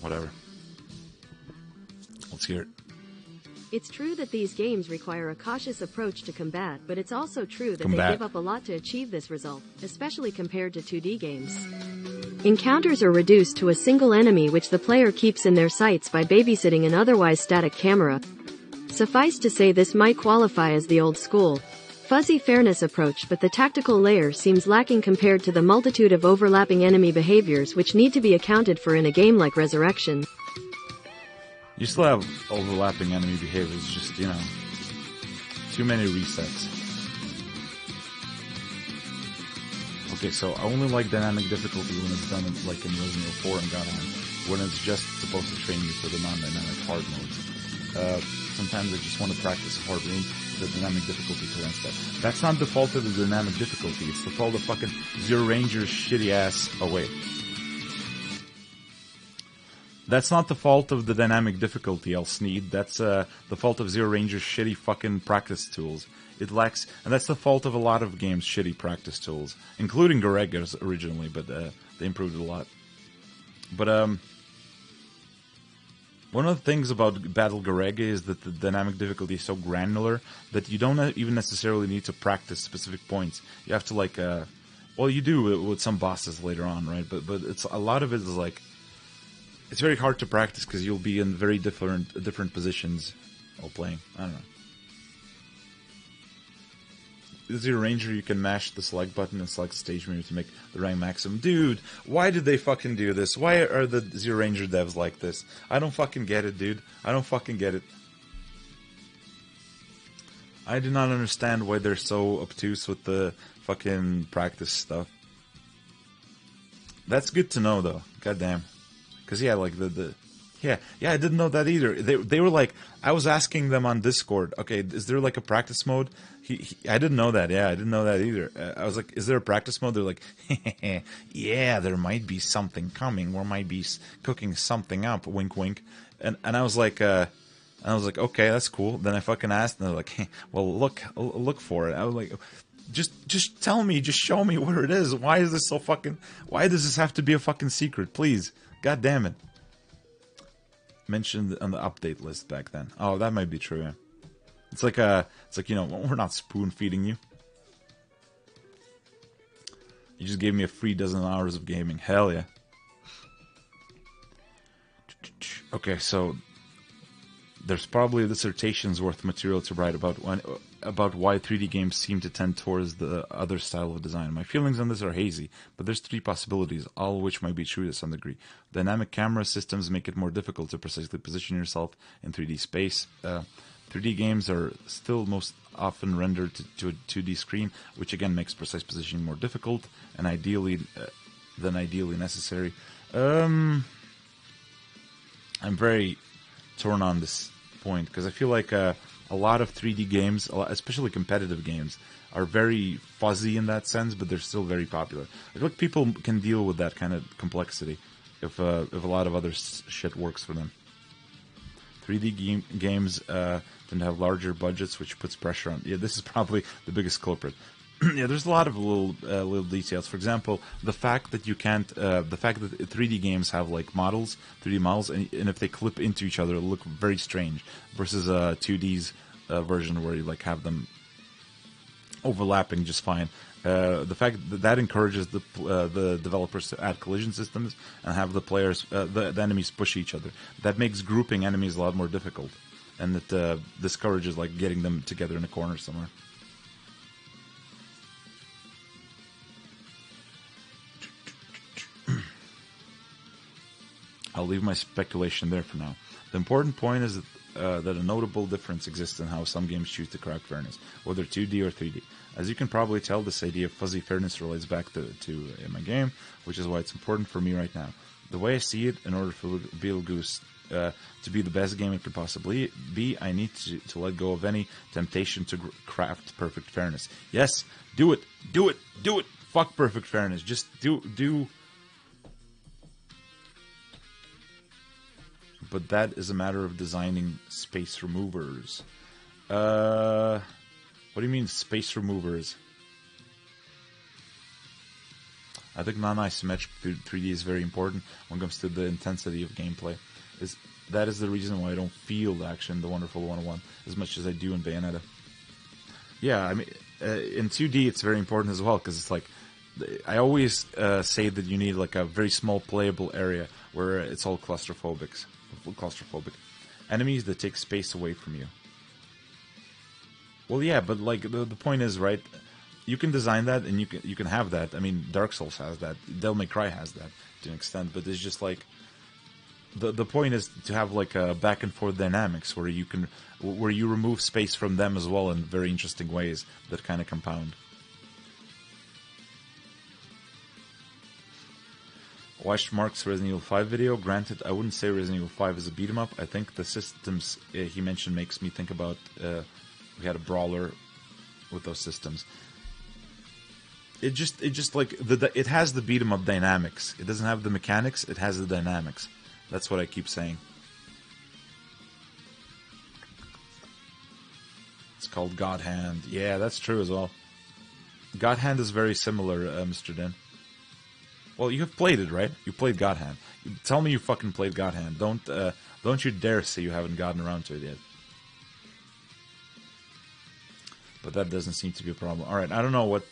Whatever. Let's hear it. It's true that these games require a cautious approach to combat, but it's also true that they give up a lot to achieve this result, especially compared to 2D games. Encounters are reduced to a single enemy which the player keeps in their sights by babysitting an otherwise static camera. Suffice to say, this might qualify as the old school, fuzzy fairness approach, but the tactical layer seems lacking compared to the multitude of overlapping enemy behaviors which need to be accounted for in a game like Resurrection. You still have overlapping enemy behaviors, just, you know, too many resets. Okay, so I only like dynamic difficulty when it's done like in Resident Evil 4 and God Hand, when it's just supposed to train you for the non-dynamic hard modes. Sometimes I just want to practice hard room, the dynamic difficulty prevents that. That's not the fault of the dynamic difficulty, it's the fault of fucking Zero Ranger's shitty ass. Oh wait. That's not the fault of the dynamic difficulty, I'll sneed. That's the fault of Zero Ranger's shitty fucking practice tools. It lacks, and that's the fault of a lot of games' shitty practice tools, including Garega's originally, but they improved it a lot. But one of the things about Battle Garega is that the dynamic difficulty is so granular that you don't even necessarily need to practice specific points. You have to like, well, you do with some bosses later on, right? But it's a lot of it is like. It's very hard to practice because you'll be in very different positions while playing. I don't know. As your ranger, you can mash the select button and select the stage menu to make the rank maximum. Dude, why did they fucking do this? Why are the Zero Ranger devs like this? I don't fucking get it, dude. I don't fucking get it. I do not understand why they're so obtuse with the fucking practice stuff. That's good to know, though. Goddamn. Because, yeah, like, yeah, I didn't know that either. They were like, I was asking them on Discord, okay, is there, like, a practice mode? I didn't know that, yeah, I didn't know that either. I was like, is there a practice mode? They're like, yeah, there might be something coming. We might be cooking something up, wink, wink. And I was like, okay, that's cool. Then I fucking asked, and they're like, hey, well, look for it. I was like... Just tell me, just show me where it is. Why is this so fucking... Why does this have to be a fucking secret, please? God damn it. Mentioned on the update list back then. Oh, that might be true, yeah. It's like, you know, we're not spoon feeding you. You just gave me a free dozen hours of gaming. Hell yeah. Okay, so... There's probably dissertations worth material to write about why 3D games seem to tend towards the other style of design. My feelings on this are hazy, but there's three possibilities, all of which might be true to some degree. Dynamic camera systems make it more difficult to precisely position yourself in 3D space. 3D games are still most often rendered to a 2D screen, which again makes precise positioning more difficult and ideally necessary. I'm very torn on this point because I feel like a lot of 3D games, especially competitive games, are very fuzzy in that sense, but they're still very popular. I feel like people can deal with that kind of complexity if a lot of other shit works for them. 3D games tend to have larger budgets, which puts pressure on... Yeah, this is probably the biggest culprit. Yeah, there's a lot of little details. For example, the fact that you can't, the fact that 3D games have like models, 3D models, and if they clip into each other, it'll look very strange. Versus a 2D's version where you like have them overlapping just fine. The fact that encourages the developers to add collision systems and have the players, the enemies push each other. That makes grouping enemies a lot more difficult, and it discourages like getting them together in a corner somewhere. I'll leave my speculation there for now. The important point is that a notable difference exists in how some games choose to correct fairness, whether 2D or 3D. As you can probably tell, this idea of fuzzy fairness relates back to my game, which is why it's important for me right now. The way I see it, in order for Beetlejuice to be the best game it could possibly be, I need to let go of any temptation to craft perfect fairness. Yes, do it, do it, do it. Fuck perfect fairness. Just do. But that is a matter of designing space removers. What do you mean space removers? I think non-isometric 3D is very important when it comes to the intensity of gameplay. That is the reason why I don't feel the action in The Wonderful 101 as much as I do in Bayonetta. Yeah, I mean, in 2D it's very important as well, because it's like, I always say that you need like a very small playable area where it's all claustrophobic. Enemies that take space away from you. Well, yeah, but like the point is, right, you can design that and you can have that. I mean, Dark Souls has that, Devil May Cry has that to an extent, but it's just like the point is to have like a back and forth dynamics where you remove space from them as well in very interesting ways that kind of compound. Watched Mark's Resident Evil 5 video. Granted, I wouldn't say Resident Evil 5 is a beat 'em up. I think the systems he mentioned makes me think about we had a brawler with those systems. It just like it has the beat 'em up dynamics. It doesn't have the mechanics. It has the dynamics. That's what I keep saying. It's called God Hand. Yeah, that's true as well. God Hand is very similar, Mr. Din. Well, you have played it, right? You played God Hand. Tell me you fucking played God Hand. Don't you dare say you haven't gotten around to it yet. But that doesn't seem to be a problem. All right, I don't know what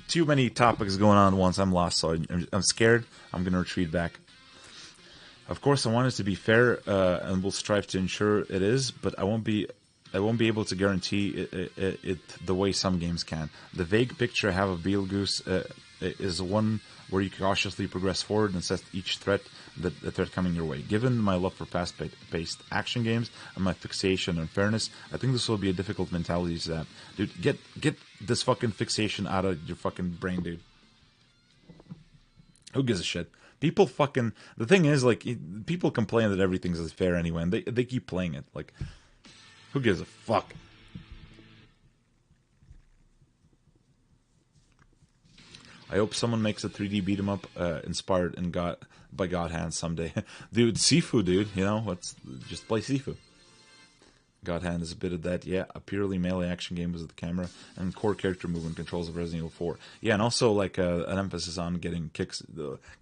too many topics going on at once. I'm lost, so I'm scared. I'm gonna retreat back. Of course, I want it to be fair, and we'll strive to ensure it is. But I won't be able to guarantee it the way some games can. The vague picture I have of Beetlejuice is one where you cautiously progress forward and assess each threat, the threat coming your way. Given my love for fast-paced action games and my fixation on fairness, I think this will be a difficult mentality to have. Dude, get this fucking fixation out of your fucking brain, dude. Who gives a shit? People fucking... The thing is, like, people complain that everything's fair anyway, and they keep playing it. Like, who gives a fuck? I hope someone makes a 3D beat 'em up inspired by God Hand someday. Dude, Sifu, dude, you know, just play Sifu. God Hand is a bit of that, yeah. A purely melee action game with the camera and core character movement controls of Resident Evil 4. Yeah, and also like an emphasis on getting kicks,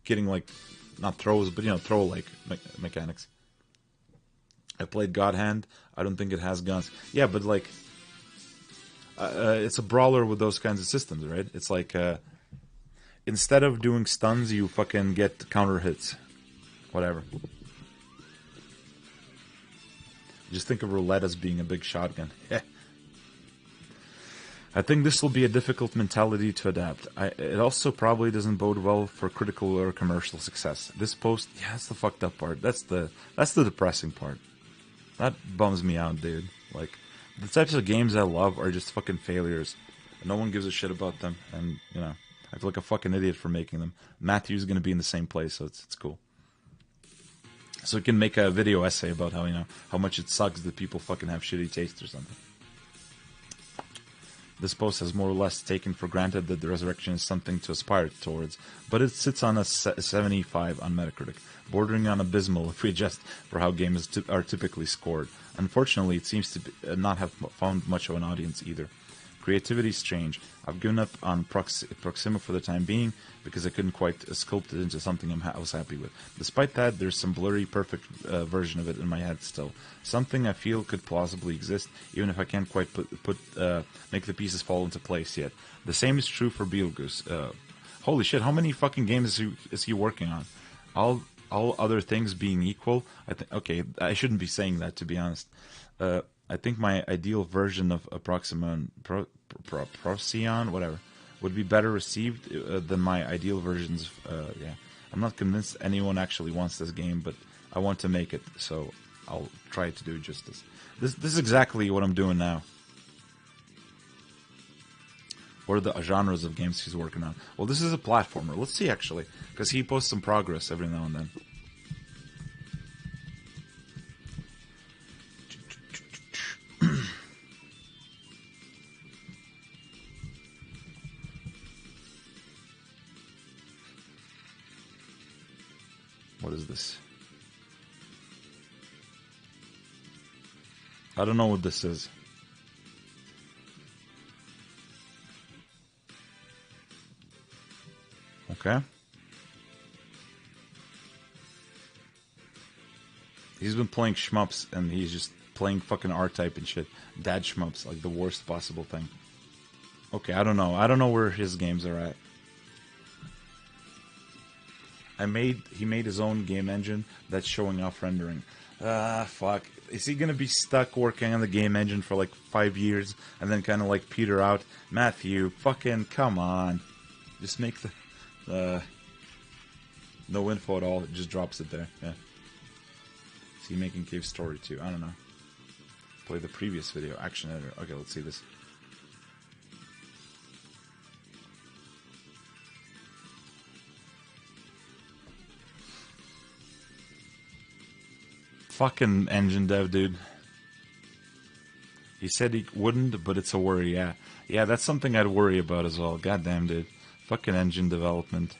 getting like, not throws, but you know, throw-like mechanics. I played God Hand. I don't think it has guns. Yeah, but like, it's a brawler with those kinds of systems, right? It's like... instead of doing stuns, you fucking get counter hits. Whatever. Just think of roulette as being a big shotgun. I think this will be a difficult mentality to adapt. It also probably doesn't bode well for critical or commercial success. This post, yeah, that's the fucked up part. That's the depressing part. That bums me out, dude. Like, the types of games I love are just fucking failures. No one gives a shit about them, and, you know... I feel like a fucking idiot for making them. Matthew's going to be in the same place, so it's cool. So we can make a video essay about how, you know, how much it sucks that people fucking have shitty taste or something. This post has more or less taken for granted that the resurrection is something to aspire towards, but it sits on a 75 on Metacritic, bordering on abysmal if we adjust for how games are typically scored. Unfortunately, it seems to not have found much of an audience either. Creativity's changed. I've given up on Proxima for the time being because I couldn't quite sculpt it into something I was happy with. Despite that, there's some blurry, perfect version of it in my head still. Something I feel could plausibly exist, even if I can't quite make the pieces fall into place yet. The same is true for Beetlejuice. Holy shit, how many fucking games is he working on? All other things being equal, okay, I shouldn't be saying that, to be honest. I think my ideal version of Proxima Procyon, whatever, would be better received than my ideal versions. Yeah, I'm not convinced anyone actually wants this game, but I want to make it, so I'll try to do justice. This is exactly what I'm doing now. What are the genres of games he's working on? Well, this is a platformer. Let's see, actually, because he posts some progress every now and then. What is this? I don't know what this is. Okay. He's been playing shmups, and he's just playing fucking R-Type and shit. Dad shmups, like the worst possible thing. Okay, I don't know. I don't know where his games are at. He made his own game engine that's showing off rendering. Fuck. Is he gonna be stuck working on the game engine for like 5 years and then kind of like peter out? Matthew, fucking come on. Just make the no info at all. It just drops it there. Yeah. Is he making Cave Story 2? I don't know. Play the previous video. Action editor. Okay, let's see this. Fucking engine dev, dude. He said he wouldn't, but it's a worry, yeah. Yeah, that's something I'd worry about as well. Goddamn, dude. Fucking engine development.